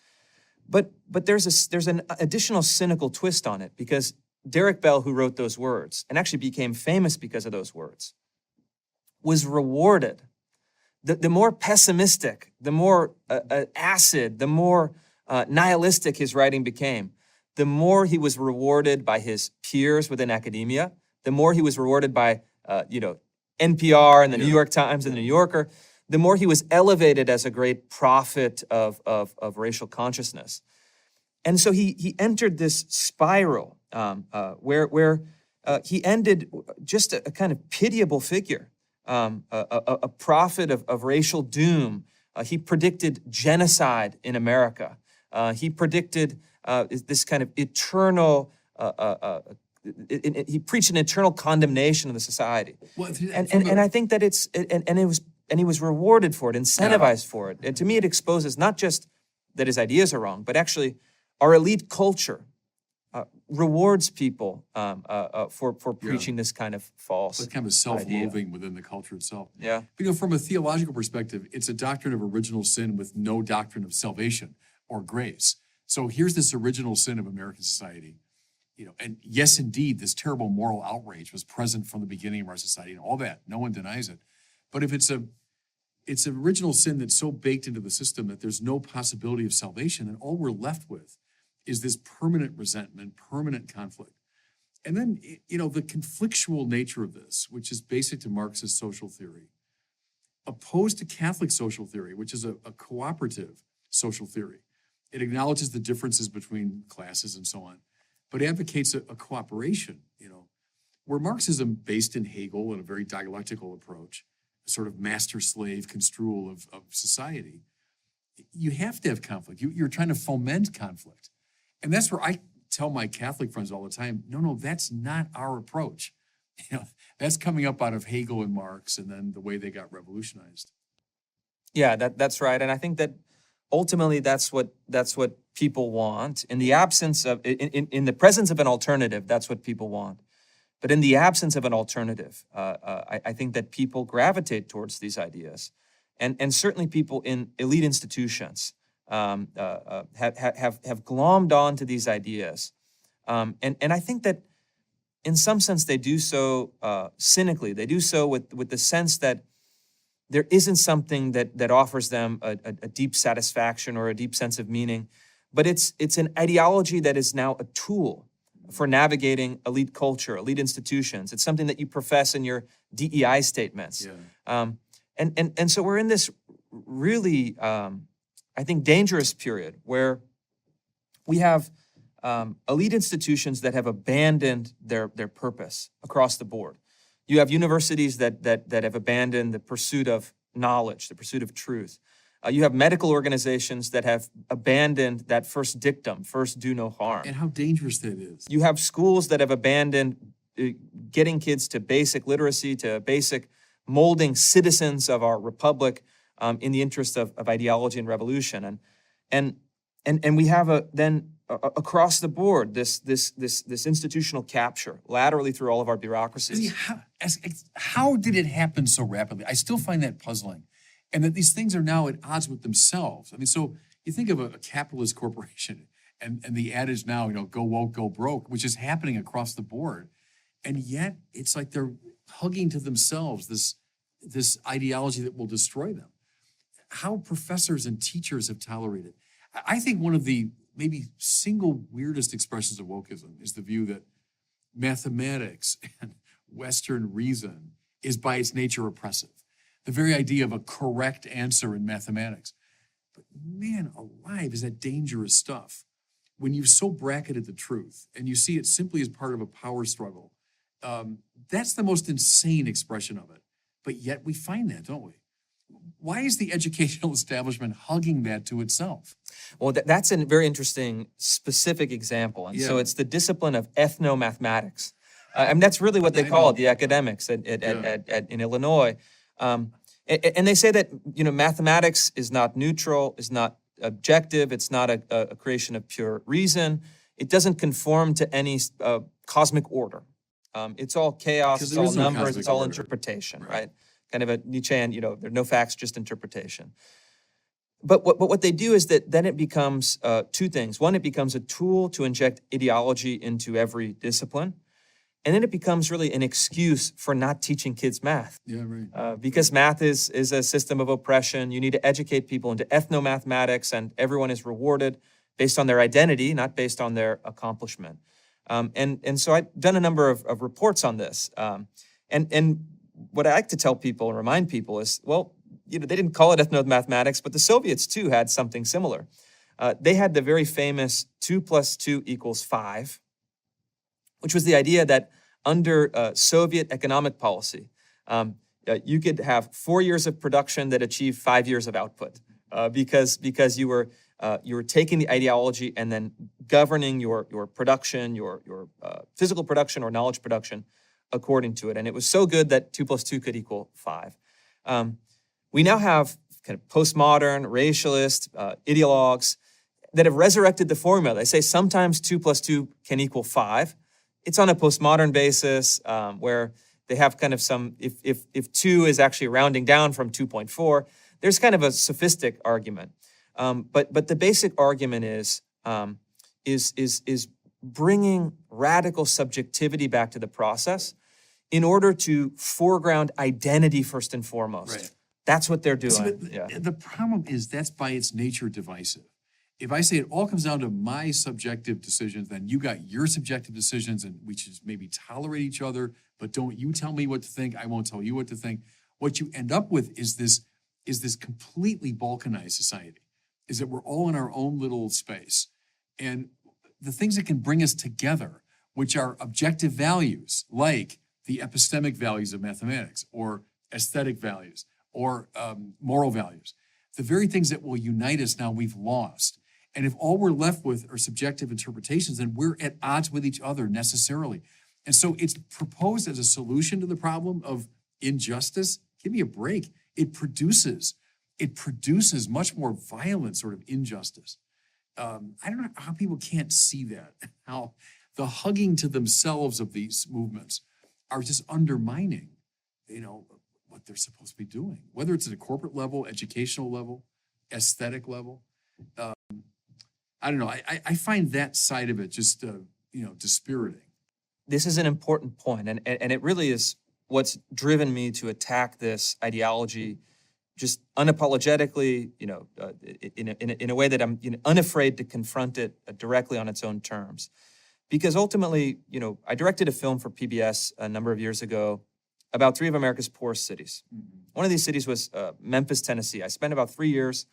But there's an additional cynical twist on it, because Derek Bell, who wrote those words and actually became famous because of those words, was rewarded. The more pessimistic, the more acid, the more nihilistic his writing became, the more he was rewarded by his peers within academia, the more he was rewarded by NPR and the New York Times and the New Yorker, the more he was elevated as a great prophet of racial consciousness. And so he entered this spiral where he ended just a kind of pitiable figure, a prophet of racial doom. He predicted genocide in America. He predicted this kind of eternal, he preached an eternal condemnation of the society. Well, and I think that he was rewarded for it, incentivized for it. And to me, it exposes not just that his ideas are wrong, but actually our elite culture rewards people for preaching this kind of false But kind of self-loathing within the culture itself. Yeah. From a theological perspective, it's a doctrine of original sin with no doctrine of salvation or grace. So here's this original sin of American society. And yes, indeed, this terrible moral outrage was present from the beginning of our society and all that. No one denies it. But if it's an original sin that's so baked into the system that there's no possibility of salvation, then all we're left with is this permanent resentment, permanent conflict. And then, the conflictual nature of this, which is basic to Marxist social theory, opposed to Catholic social theory, which is a cooperative social theory. It acknowledges the differences between classes and so on, but advocates a cooperation, where Marxism, based in Hegel and a very dialectical approach, a sort of master-slave construal of society, you have to have conflict. You're trying to foment conflict. And that's where I tell my Catholic friends all the time, no, that's not our approach. That's coming up out of Hegel and Marx and then the way they got revolutionized. Yeah, that's right. And I think that ultimately that's what people want. In the absence of, in the presence of an alternative, that's what people want. But in the absence of an alternative, I think that people gravitate towards these ideas. And certainly people in elite institutions have glommed onto these ideas. And I think that in some sense they do so cynically. They do so with the sense that there isn't something that offers them a deep satisfaction or a deep sense of meaning, but it's an ideology that is now a tool for navigating elite culture, elite institutions. It's something that you profess in your DEI statements. Yeah. And so we're in this really, I think, dangerous period where we have elite institutions that have abandoned their purpose across the board. You have universities that have abandoned the pursuit of knowledge, the pursuit of truth. You have medical organizations that have abandoned that first dictum, first do no harm. And how dangerous that is. You have schools that have abandoned getting kids to basic literacy, to basic molding citizens of our republic in the interest of ideology and revolution. And we have across the board this institutional capture laterally through all of our bureaucracies. How did it happen so rapidly? I still find that puzzling. And that these things are now at odds with themselves. I mean, so you think of a capitalist corporation and the adage now, go woke, go broke, which is happening across the board. And yet it's like they're hugging to themselves this ideology that will destroy them. How professors and teachers have tolerated. I think one of the maybe single weirdest expressions of wokeism is the view that mathematics and Western reason is by its nature oppressive. The very idea of a correct answer in mathematics. But man alive, is that dangerous stuff. When you've so bracketed the truth and you see it simply as part of a power struggle, that's the most insane expression of it. But yet we find that, don't we? Why is the educational establishment hugging that to itself? Well, that's a very interesting specific example. And so it's the discipline of ethnomathematics. That's really what they call it, the academics in Illinois. And they say that, mathematics is not neutral, is not objective, it's not a creation of pure reason. It doesn't conform to any cosmic order. It's all chaos, it's all numbers, it's all interpretation, right? Kind of a Nietzschean, there are no facts, just interpretation. But what they do is that then it becomes two things. One, it becomes a tool to inject ideology into every discipline. And then it becomes really an excuse for not teaching kids math. Yeah, right. Because math is a system of oppression. You need to educate people into ethnomathematics, and everyone is rewarded based on their identity, not based on their accomplishment. And so I've done a number of reports on this. And what I like to tell people and remind people is, well, they didn't call it ethnomathematics, but the Soviets too had something similar. They had the very famous 2 + 2 = 5, which was the idea that under Soviet economic policy, you could have 4 years of production that achieved 5 years of output, because you were taking the ideology and then governing your production, your physical production or knowledge production according to it. And it was so good that 2 + 2 could equal 5. We now have kind of postmodern, racialist ideologues that have resurrected the formula. They say sometimes 2 + 2 can equal 5. It's on a postmodern basis where they have kind of some, if 2 is actually rounding down from 2.4, there's kind of a sophistic argument. But the basic argument is bringing radical subjectivity back to the process in order to foreground identity first and foremost. Right. That's what they're doing. See, the problem is that's by its nature divisive. If I say it all comes down to my subjective decisions, then you got your subjective decisions, and we should maybe tolerate each other, but don't you tell me what to think, I won't tell you what to think. What you end up with is this completely balkanized society, is that we're all in our own little space. And the things that can bring us together, which are objective values, like the epistemic values of mathematics, or aesthetic values, or moral values, the very things that will unite us now we've lost. And if all we're left with are subjective interpretations, then we're at odds with each other necessarily. And so it's proposed as a solution to the problem of injustice. Give me a break. It produces much more violent sort of injustice. I don't know how people can't see that, how the hugging to themselves of these movements are just undermining, what they're supposed to be doing, whether it's at a corporate level, educational level, aesthetic level. I don't know. I find that side of it just, dispiriting. This is an important point, and it really is what's driven me to attack this ideology just unapologetically, in a way that I'm unafraid to confront it directly on its own terms. Because ultimately, I directed a film for PBS a number of years ago about 3 of America's poorest cities. Mm-hmm. One of these cities was Memphis, Tennessee. I spent about 3 years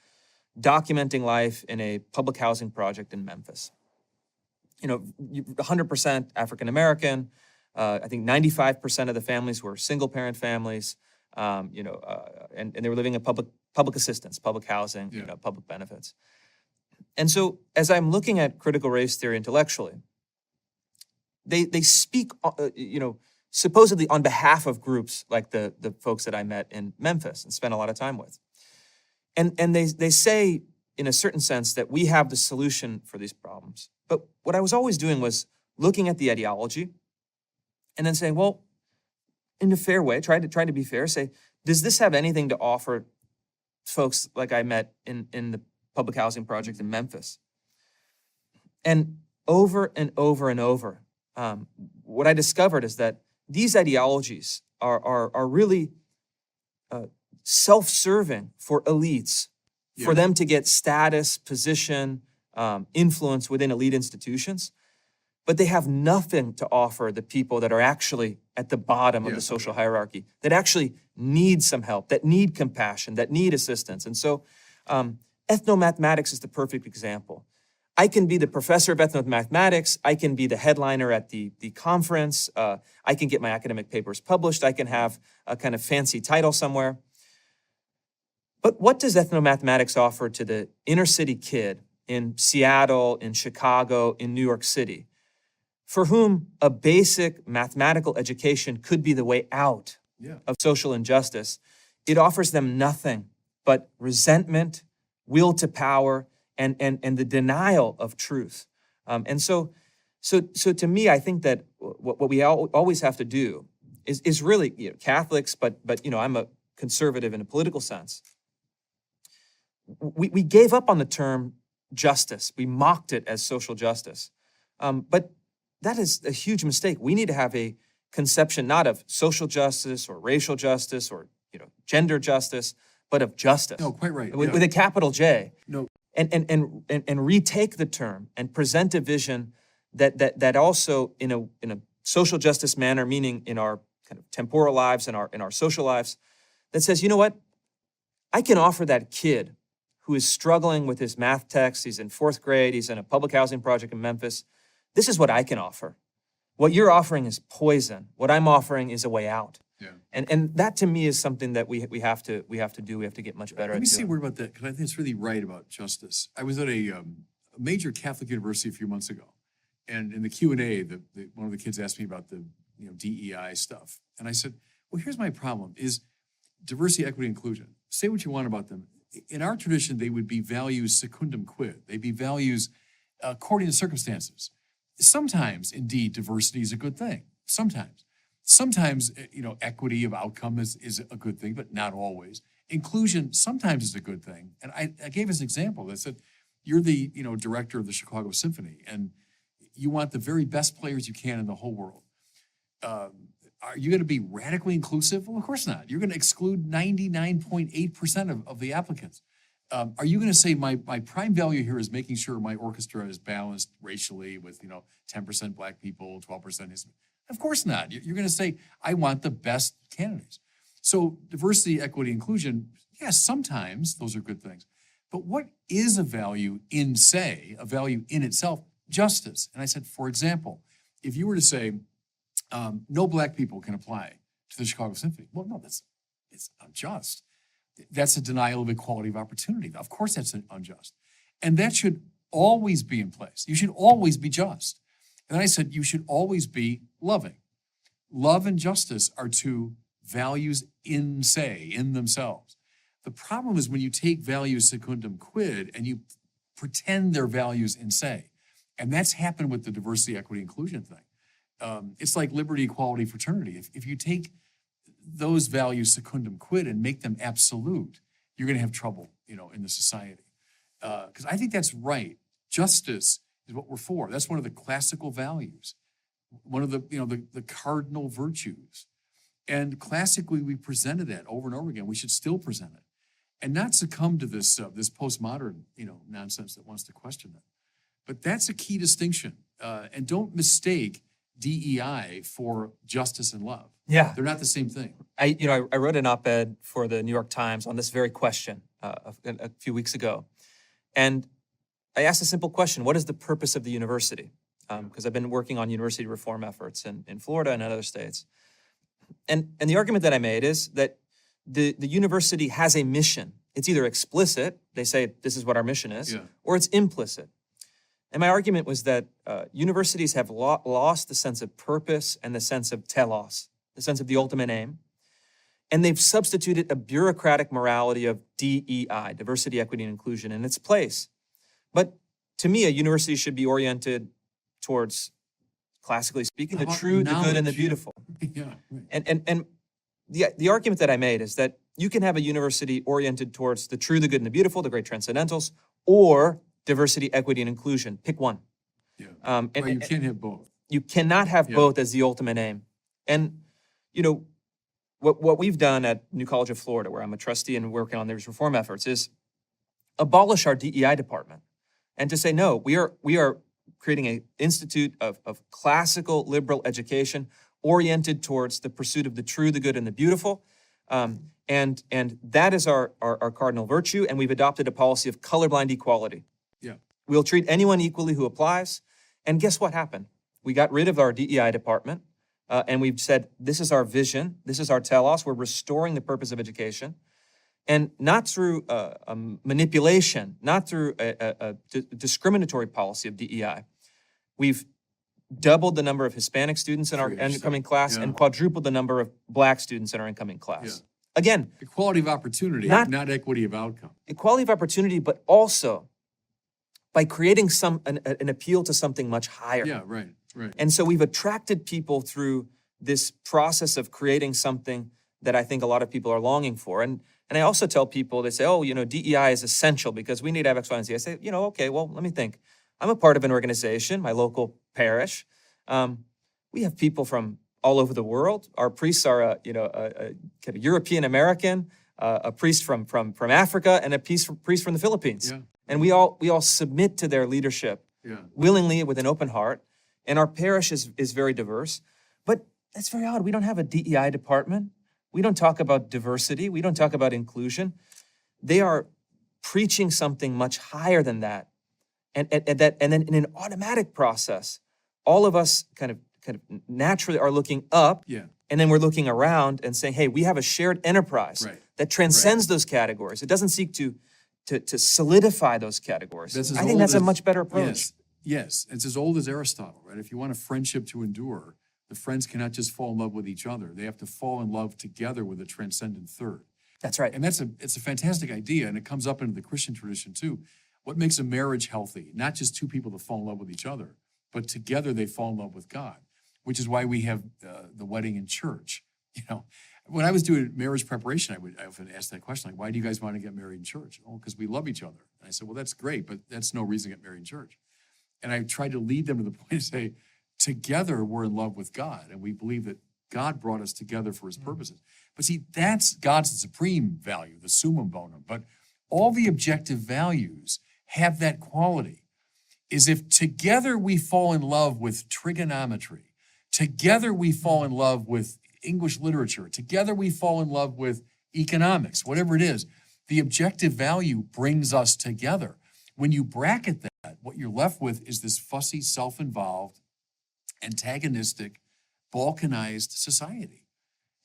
documenting life in a public housing project in Memphis. 100% African American. I think 95% of the families were single-parent families. And they were living in public assistance, public housing, public benefits. And so, as I'm looking at critical race theory intellectually, they speak, supposedly on behalf of groups like the folks that I met in Memphis and spent a lot of time with. And they say, in a certain sense, that we have the solution for these problems. But what I was always doing was looking at the ideology and then saying, well, in a fair way, try to be fair, say, does this have anything to offer folks like I met in the public housing project in Memphis? And over and over and over, what I discovered is that these ideologies are really self-serving for elites, for them to get status, position, influence within elite institutions, but they have nothing to offer the people that are actually at the bottom of the social hierarchy, that actually need some help, that need compassion, that need assistance. And so ethnomathematics is the perfect example. I can be the professor of ethnomathematics, I can be the headliner at the conference, I can get my academic papers published, I can have a kind of fancy title somewhere. But what does ethnomathematics offer to the inner city kid in Seattle, in Chicago, in New York City, for whom a basic mathematical education could be the way out of social injustice? It offers them nothing but resentment, will to power, and the denial of truth. And so to me, I think that what we always have to do is really, Catholics, but I'm a conservative in a political sense. We gave up on the term justice. We mocked it as social justice. But that is a huge mistake. We need to have a conception not of social justice or racial justice or gender justice, but of justice. No, quite right. With a capital J. No. And retake the term and present a vision that also in a social justice manner, meaning in our kind of temporal lives and in our social lives, that says, you know what? I can offer that kid who is struggling with his math text, he's in 4th grade, he's in a public housing project in Memphis. This is what I can offer. What you're offering is poison. What I'm offering is a way out. Yeah. And that to me is something that we have to do. We have to get much better at doing. Let me say a word about that, because I think it's really right about justice. I was at a major Catholic university a few months ago, and in the Q&A, one of the kids asked me about the DEI stuff. And I said, well, here's my problem, is diversity, equity, inclusion. Say what you want about them. In our tradition, they would be values secundum quid. They'd be values according to circumstances. Sometimes, indeed, diversity is a good thing. Sometimes. Sometimes, equity of outcome is a good thing, but not always. Inclusion sometimes is a good thing. And I gave us an example. I said, you're the, director of the Chicago Symphony, and you want the very best players you can in the whole world. Are you going to be radically inclusive? Well, of course not. You're going to exclude 99.8% of the applicants. Are you going to say my prime value here is making sure my orchestra is balanced racially with 10% Black people, 12% Hispanic? Of course not. You're going to say I want the best candidates. So diversity, equity, inclusion, yes, sometimes those are good things. But what is a value in itself? Justice. And I said, for example, if you were to say no Black people can apply to the Chicago Symphony, well, no, it's unjust. That's a denial of equality of opportunity. Of course that's unjust. And that should always be in place. You should always be just. And I said, you should always be loving. Love and justice are two values in themselves. The problem is when you take values secundum quid and you pretend they're values in se. And that's happened with the diversity, equity, inclusion thing. It's like liberty, equality, fraternity. If you take those values secundum quid and make them absolute, you're going to have trouble, in the society. Because I think that's right. Justice is what we're for. That's one of the classical values, one of the cardinal virtues. And classically, we presented that over and over again. We should still present it, and not succumb to this postmodern nonsense that wants to question that. But that's a key distinction. And don't mistake DEI for justice and love. Yeah. They're not the same thing. I wrote an op-ed for the New York Times on this very question a few weeks ago. And I asked a simple question: what is the purpose of the university? Because I've been working on university reform efforts in Florida and in other states. And the argument that I made is that the university has a mission. It's either explicit, they say this is what our mission is, or it's implicit. And my argument was that universities have lost the sense of purpose and the sense of telos, the sense of the ultimate aim. And they've substituted a bureaucratic morality of DEI, diversity, equity, and inclusion, in its place. But to me, a university should be oriented towards, classically speaking, the true, the good, and the beautiful. Yeah. And the argument that I made is that you can have a university oriented towards the true, the good, and the beautiful, the great transcendentals, or diversity, equity, and inclusion. Pick one. Yeah. And you can't have both. You cannot have both as the ultimate aim. And, what we've done at New College of Florida, where I'm a trustee and working on these reform efforts, is abolish our DEI department and to say, no, we are creating an institute of classical liberal education oriented towards the pursuit of the true, the good, and the beautiful. And that is our cardinal virtue, and we've adopted a policy of colorblind equality. Yeah. We'll treat anyone equally who applies. And guess what happened? We got rid of our DEI department, and we've said, this is our vision, this is our telos, we're restoring the purpose of education. And not through manipulation, not through a discriminatory policy of DEI. We've doubled the number of Hispanic students in our incoming class and quadrupled the number of Black students in our incoming class. Yeah. Again, equality of opportunity, not equity of outcome. Equality of opportunity, but also by creating an appeal to something much higher. Yeah, right. And so we've attracted people through this process of creating something that I think a lot of people are longing for. And I also tell people, they say, DEI is essential because we need to have X, Y, and Z. I say, okay, well, let me think. I'm a part of an organization, my local parish. We have people from all over the world. Our priests are, a kind of European American, a priest from Africa, and a priest from the Philippines. Yeah. And we all submit to their leadership willingly with an open heart. And our parish is very diverse. But that's very odd. We don't have a DEI department. We don't talk about diversity. We don't talk about inclusion. They are preaching something much higher than that. And then in an automatic process, all of us kind of naturally are looking up, and then we're looking around and saying, hey, we have a shared enterprise that transcends those categories. It doesn't seek to solidify those categories. I think that's a much better approach. Yes. It's as old as Aristotle, right? If you want a friendship to endure, the friends cannot just fall in love with each other. They have to fall in love together with a transcendent third. That's right. And it's a fantastic idea, and it comes up into the Christian tradition too. What makes a marriage healthy? Not just two people that fall in love with each other, but together they fall in love with God, which is why we have the wedding in church. When I was doing marriage preparation, I often ask that question, like, why do you guys want to get married in church? Oh, because we love each other. And I said, well, that's great, but that's no reason to get married in church. And I tried to lead them to the point to say, together we're in love with God, and we believe that God brought us together for his purposes. But see, that's God's supreme value, the summum bonum. But all the objective values have that quality, is if together we fall in love with trigonometry, together we fall in love with English literature, together we fall in love with economics, whatever it is, the objective value brings us together. When you bracket that, what you're left with is this fussy, self-involved, antagonistic, balkanized society.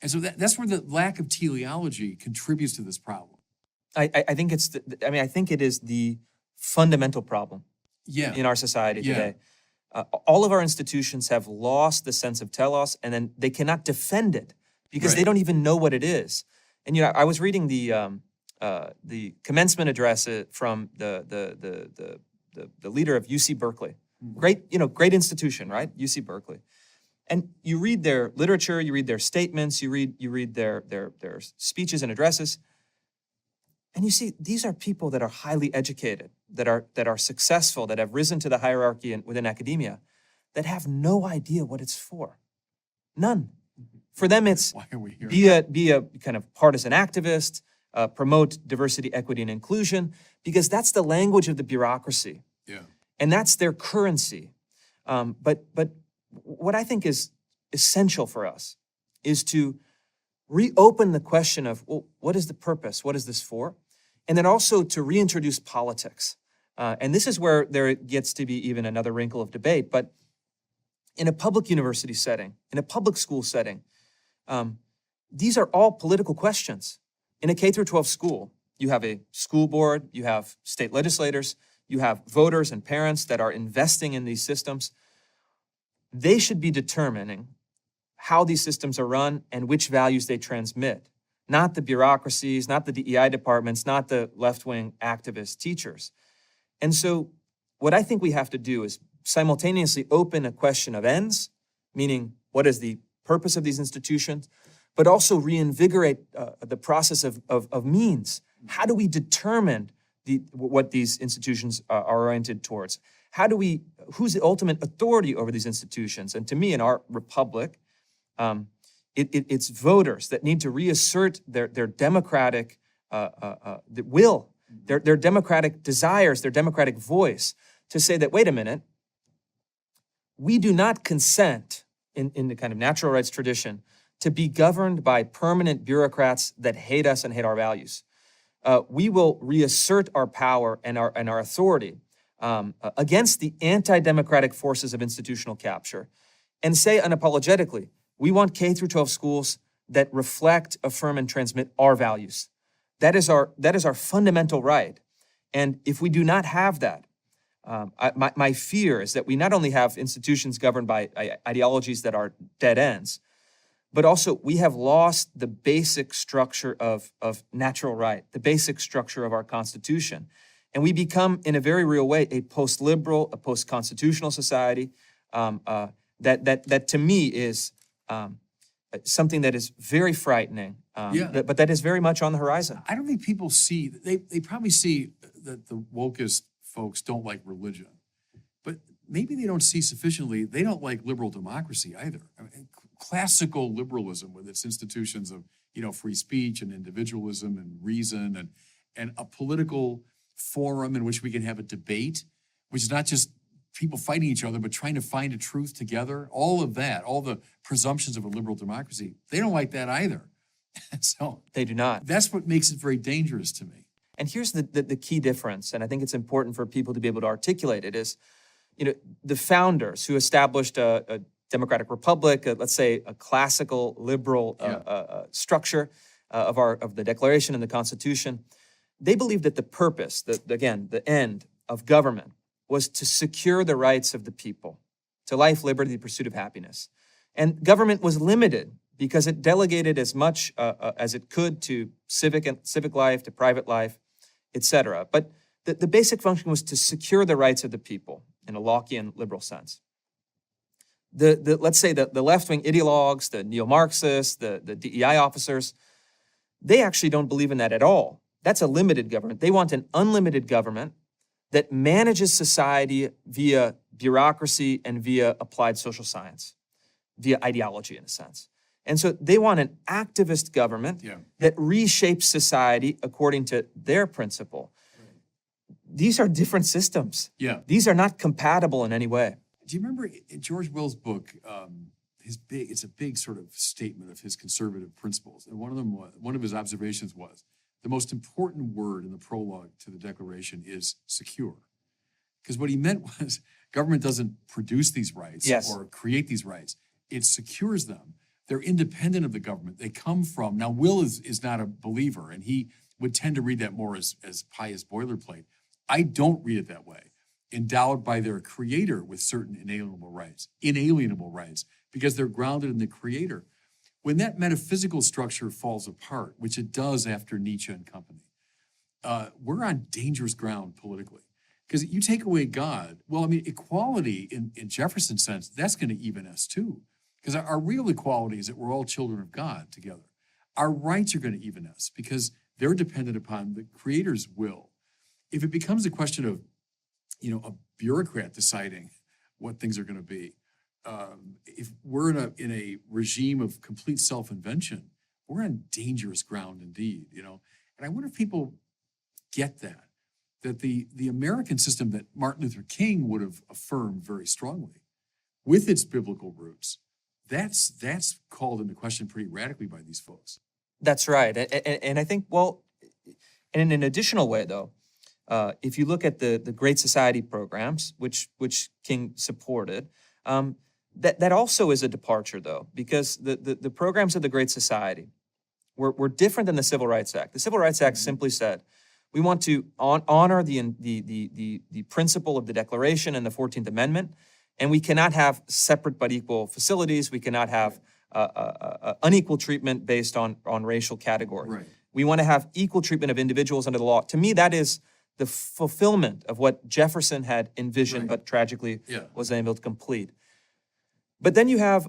And so that's where the lack of teleology contributes to this problem. I think I think it is the fundamental problem in our society today. All of our institutions have lost the sense of telos, and then they cannot defend it because they don't even know what it is. And I was reading the commencement address from the leader of UC Berkeley. Great institution, right? UC Berkeley. And you read their literature, you read their statements, you read their speeches and addresses, and you see these are people that are highly educated, that are successful, that have risen to the hierarchy within academia, that have no idea what it's for. None. For them, it's why are we here? Be a kind of partisan activist, promote diversity, equity, and inclusion, because that's the language of the bureaucracy. Yeah. And that's their currency. But what I think is essential for us is to reopen the question of, well, what is the purpose? What is this for? And then also to reintroduce politics. And this is where there gets to be even another wrinkle of debate. But in a public university setting, in a public school setting, these are all political questions. In a K through 12 school, you have a school board, you have state legislators, you have voters and parents that are investing in these systems. They should be determining how these systems are run and which values they transmit, not the bureaucracies, not the DEI departments, not the left-wing activist teachers. And so what I think we have to do is simultaneously open a question of ends, meaning what is the purpose of these institutions, but also reinvigorate the process of means. How do we determine what these institutions are oriented towards? Who's the ultimate authority over these institutions? And to me, in our republic, it's voters that need to reassert their democratic will, their democratic desires, their democratic voice, to say that, wait a minute, we do not consent in the kind of natural rights tradition to be governed by permanent bureaucrats that hate us and hate our values. We will reassert our power and our authority against the anti-democratic forces of institutional capture, and say unapologetically, we want K through 12 schools that reflect, affirm, and transmit our values. That is our fundamental right. And if we do not have that, my fear is that we not only have institutions governed by ideologies that are dead ends, but also we have lost the basic structure of natural right, the basic structure of our Constitution. And we become, in a very real way, a post-liberal, a post-constitutional society that to me is something that is very frightening, but that is very much on the horizon. I don't think people see, they probably see that the wokest folks don't like religion, but maybe they don't see sufficiently, they don't like liberal democracy either. I mean, classical liberalism with its institutions of, free speech and individualism and reason and a political forum in which we can have a debate, which is not just people fighting each other, but trying to find a truth together. All of that, all the presumptions of a liberal democracy, they don't like that either. So they do not. That's what makes it very dangerous to me. And here's the key difference, and I think it's important for people to be able to articulate it, is, the founders who established a democratic republic, let's say a classical liberal structure of the Declaration and the Constitution, they believed that the purpose, the end of government, was to secure the rights of the people to life, liberty, the pursuit of happiness. And government was limited because it delegated as much as it could to civic life, to private life, etc. But the basic function was to secure the rights of the people in a Lockean liberal sense. Let's say the left-wing ideologues, the neo-Marxists, the DEI officers, they actually don't believe in that at all. That's a limited government. They want an unlimited government that manages society via bureaucracy and via applied social science, via ideology in a sense. And so they want an activist government that reshapes society according to their principle. These are different systems. These are not compatible in any way. Do you remember in George Will's book, it's a big sort of statement of his conservative principles. And one of his observations was, the most important word in the prologue to the Declaration is secure. Because what he meant was government doesn't produce these rights or create these rights. It secures them. They're independent of the government. They come from, now Will is not a believer, and he would tend to read that more as pious boilerplate. I don't read it that way. Endowed by their creator with certain inalienable rights, because they're grounded in the creator. When that metaphysical structure falls apart, which it does after Nietzsche and company, we're on dangerous ground politically. Because you take away God, well, I mean, equality in Jefferson's sense, that's going to even us too. Because our real equality is that we're all children of God together. Our rights are going to even us because they're dependent upon the creator's will. If it becomes a question of, a bureaucrat deciding what things are going to be, if we're in a regime of complete self-invention, we're on dangerous ground indeed, And I wonder if people get that the American system that Martin Luther King would have affirmed very strongly, with its biblical roots, that's called into question pretty radically by these folks. That's right. And I think, well, in an additional way, though, if you look at the Great Society programs, which King supported, that also is a departure, though, because the programs of the Great Society were different than the Civil Rights Act. The Civil Rights Act simply said, we want to honor the principle of the Declaration and the 14th Amendment, and we cannot have separate but equal facilities. We cannot have unequal treatment based on racial category. Right. We want to have equal treatment of individuals under the law. To me, that is the fulfillment of what Jefferson had envisioned, but tragically was unable to complete. But then you have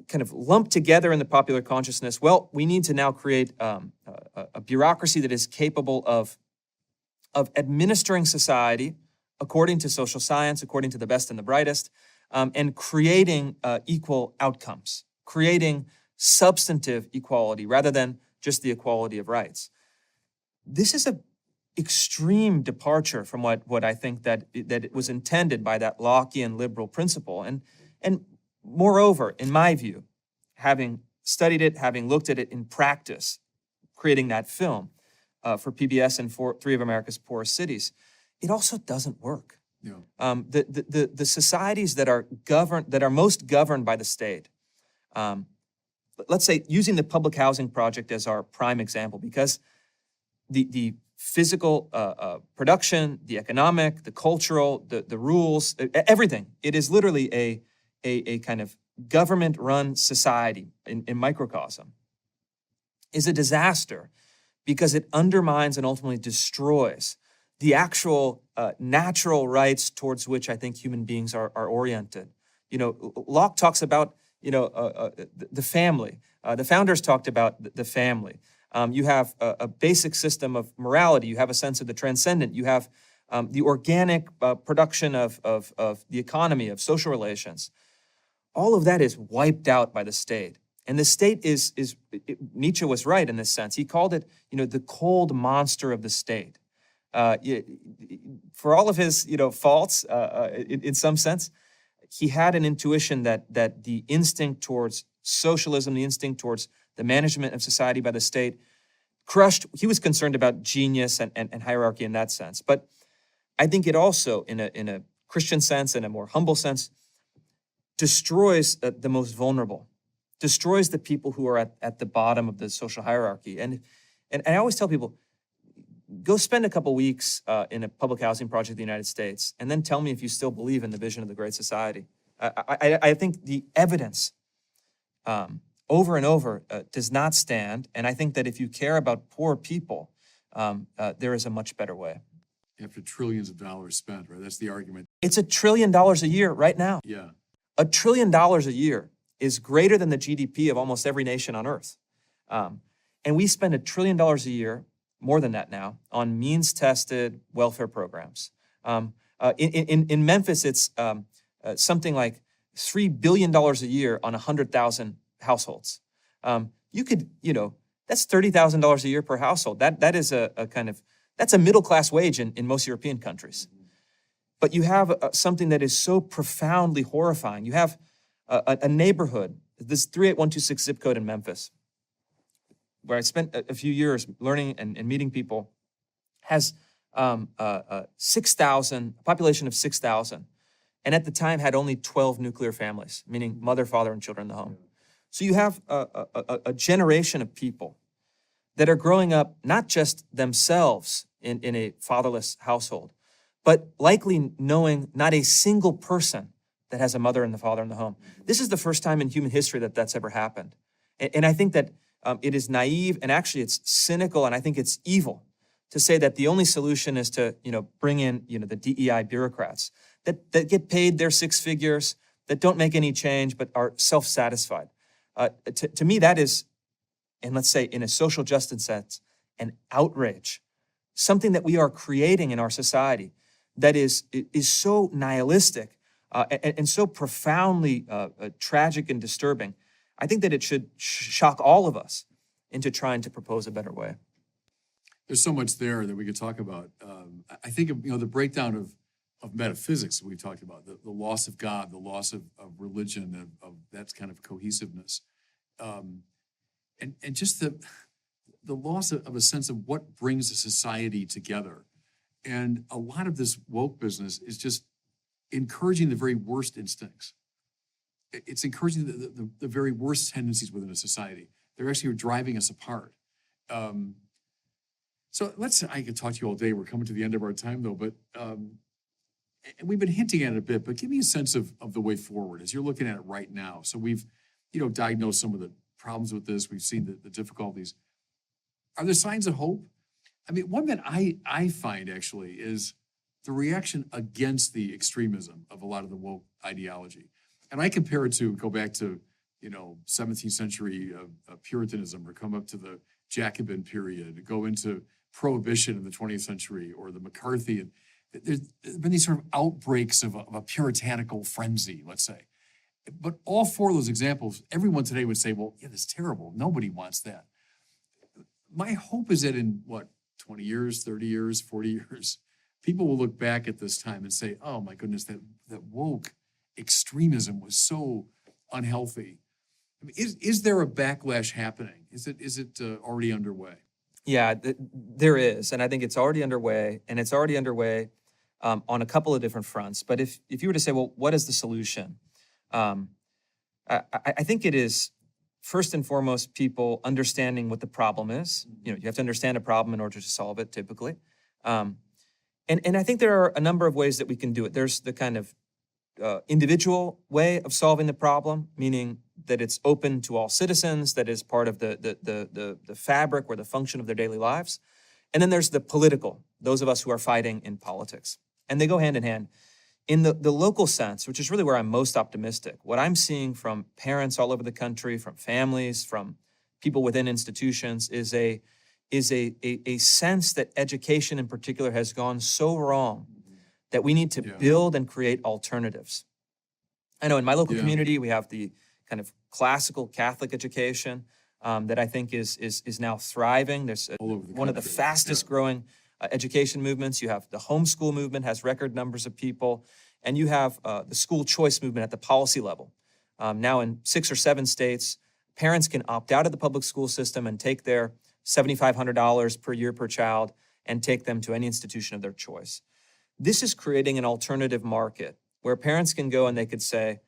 kind of lumped together in the popular consciousness, well, we need to now create a bureaucracy that is capable of administering society according to social science, according to the best and the brightest, and creating equal outcomes, creating substantive equality rather than just the equality of rights. This is an extreme departure from what I think that it was intended by that Lockean liberal principle. And moreover, in my view, having studied it, having looked at it in practice, creating that film for PBS and for 3 of America's poorest cities, it also doesn't work. The societies that are most governed by the state, let's say using the public housing project as our prime example, because the physical production, the economic, the cultural, the rules, everything, it is literally a kind of government-run society in microcosm, is a disaster because it undermines and ultimately destroys the actual natural rights towards which I think human beings are oriented. Locke talks about, the family. The founders talked about the family. You have a basic system of morality. You have a sense of the transcendent. You have the organic production of the economy, of social relations. All of that is wiped out by the state. And the state Nietzsche was right in this sense. He called it, the cold monster of the state. For all of his, faults, in some sense, he had an intuition that the instinct towards socialism, the instinct towards the management of society by the state, he was concerned about genius and hierarchy in that sense. But I think it also, in a Christian sense, in a more humble sense, destroys the most vulnerable, destroys the people who are at the bottom of the social hierarchy. And I always tell people, go spend a couple weeks in a public housing project in the United States, and then tell me if you still believe in the vision of the Great Society. I think the evidence over and over does not stand. And I think that if you care about poor people, there is a much better way. After trillions of dollars spent, right? That's the argument. It's $1 trillion a year right now. Yeah. $1 trillion a year is greater than the GDP of almost every nation on earth. And we spend $1 trillion a year, more than that now, on means-tested welfare programs. In Memphis, it's something like $3 billion a year on 100,000 households. You could, that's $30,000 a year per household. That is that's a middle-class wage in most European countries. But you have something that is so profoundly horrifying. You have a neighborhood, this 38126 zip code in Memphis, where I spent a few years learning and meeting people, has 6,000, a population of 6,000, and at the time had only 12 nuclear families, meaning mother, father, and children in the home. So you have a generation of people that are growing up not just themselves in a fatherless household, but likely knowing not a single person that has a mother and the father in the home. This is the first time in human history that that's ever happened. And I think that it is naive, and actually it's cynical, and I think it's evil to say that the only solution is to, bring in, the DEI bureaucrats that get paid their six figures, that don't make any change, but are self-satisfied. To me, that is, and let's say in a social justice sense, an outrage, something that we are creating in our society that is so nihilistic and so profoundly tragic and disturbing. I think that it should shock all of us into trying to propose a better way. There's so much there that we could talk about. I think of, the breakdown of metaphysics that we talked about, the loss of God, the loss of religion, of that kind of cohesiveness. And just the loss of a sense of what brings a society together. And a lot of this woke business is just encouraging the very worst instincts. It's encouraging the very worst tendencies within a society. They're actually driving us apart. So I could talk to you all day. We're coming to the end of our time though, but and we've been hinting at it a bit, but give me a sense of the way forward as you're looking at it right now. So we've, diagnosed some of the problems with this. We've seen the difficulties. Are there signs of hope? I mean, one that I find actually is the reaction against the extremism of a lot of the woke ideology. And I compare it to, go back to, 17th century Puritanism, or come up to the Jacobin period, go into Prohibition in the 20th century, or the McCarthy. And there's been these sort of outbreaks of a puritanical frenzy, let's say. But all four of those examples, everyone today would say, well, yeah, that's terrible. Nobody wants that. My hope is that in 20 years, 30 years, 40 years, people will look back at this time and say, oh my goodness, that woke extremism was so unhealthy. I mean, is there a backlash happening? Is it already underway? Yeah, there is, and I think it's already underway, and it's already underway on a couple of different fronts. But if you were to say, well, what is the solution? I think it is first and foremost people understanding what the problem is. You have to understand a problem in order to solve it, typically. And I think there are a number of ways that we can do it. There's the kind of individual way of solving the problem, meaning that it's open to all citizens, that is part of the fabric or the function of their daily lives. And then there's the political, those of us who are fighting in politics. And they go hand in hand. In the local sense, which is really where I'm most optimistic, what I'm seeing from parents all over the country, from families, from people within institutions, is a sense that education in particular has gone so wrong that we need to build and create alternatives. I know in my local community, we have the kind of classical Catholic education that I think is now thriving. There's one of the fastest growing education movements. You have the homeschool movement, has record numbers of people, and you have the school choice movement at the policy level. Now in 6 or 7 states, parents can opt out of the public school system and take their $7,500 per year per child and take them to any institution of their choice. This is creating an alternative market where parents can go and they could say,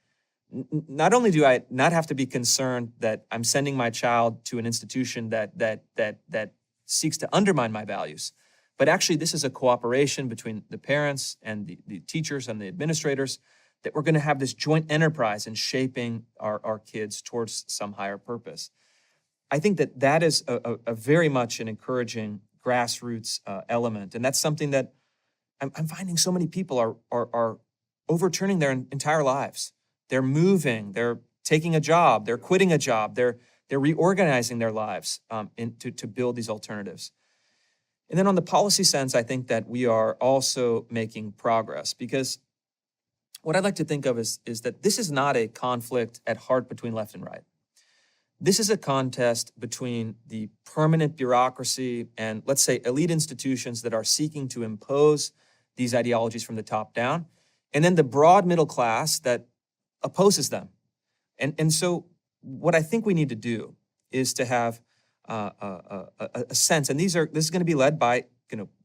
not only do I not have to be concerned that I'm sending my child to an institution that seeks to undermine my values, but actually this is a cooperation between the parents and the teachers and the administrators that we're going to have this joint enterprise in shaping our kids towards some higher purpose. I think that is a very much an encouraging grassroots element. And that's something that I'm finding so many people are overturning their entire lives. They're moving, they're taking a job, they're quitting a job, they're reorganizing their lives to build these alternatives. And then on the policy sense, I think that we are also making progress, because what I'd like to think of is that this is not a conflict at heart between left and right. This is a contest between the permanent bureaucracy and, let's say, elite institutions that are seeking to impose these ideologies from the top down, and then the broad middle class that opposes them. And so what I think we need to do is to have a sense, and this is going to be led by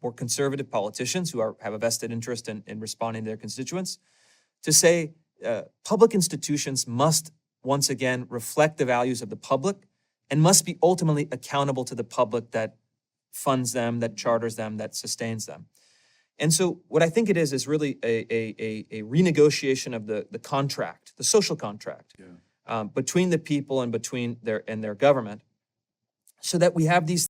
more conservative politicians who have a vested interest in responding to their constituents, to say public institutions must once again reflect the values of the public and must be ultimately accountable to the public that funds them, that charters them, that sustains them. And so what I think it is really a renegotiation of the contract, the social contract, between the people and between their government, so that we have these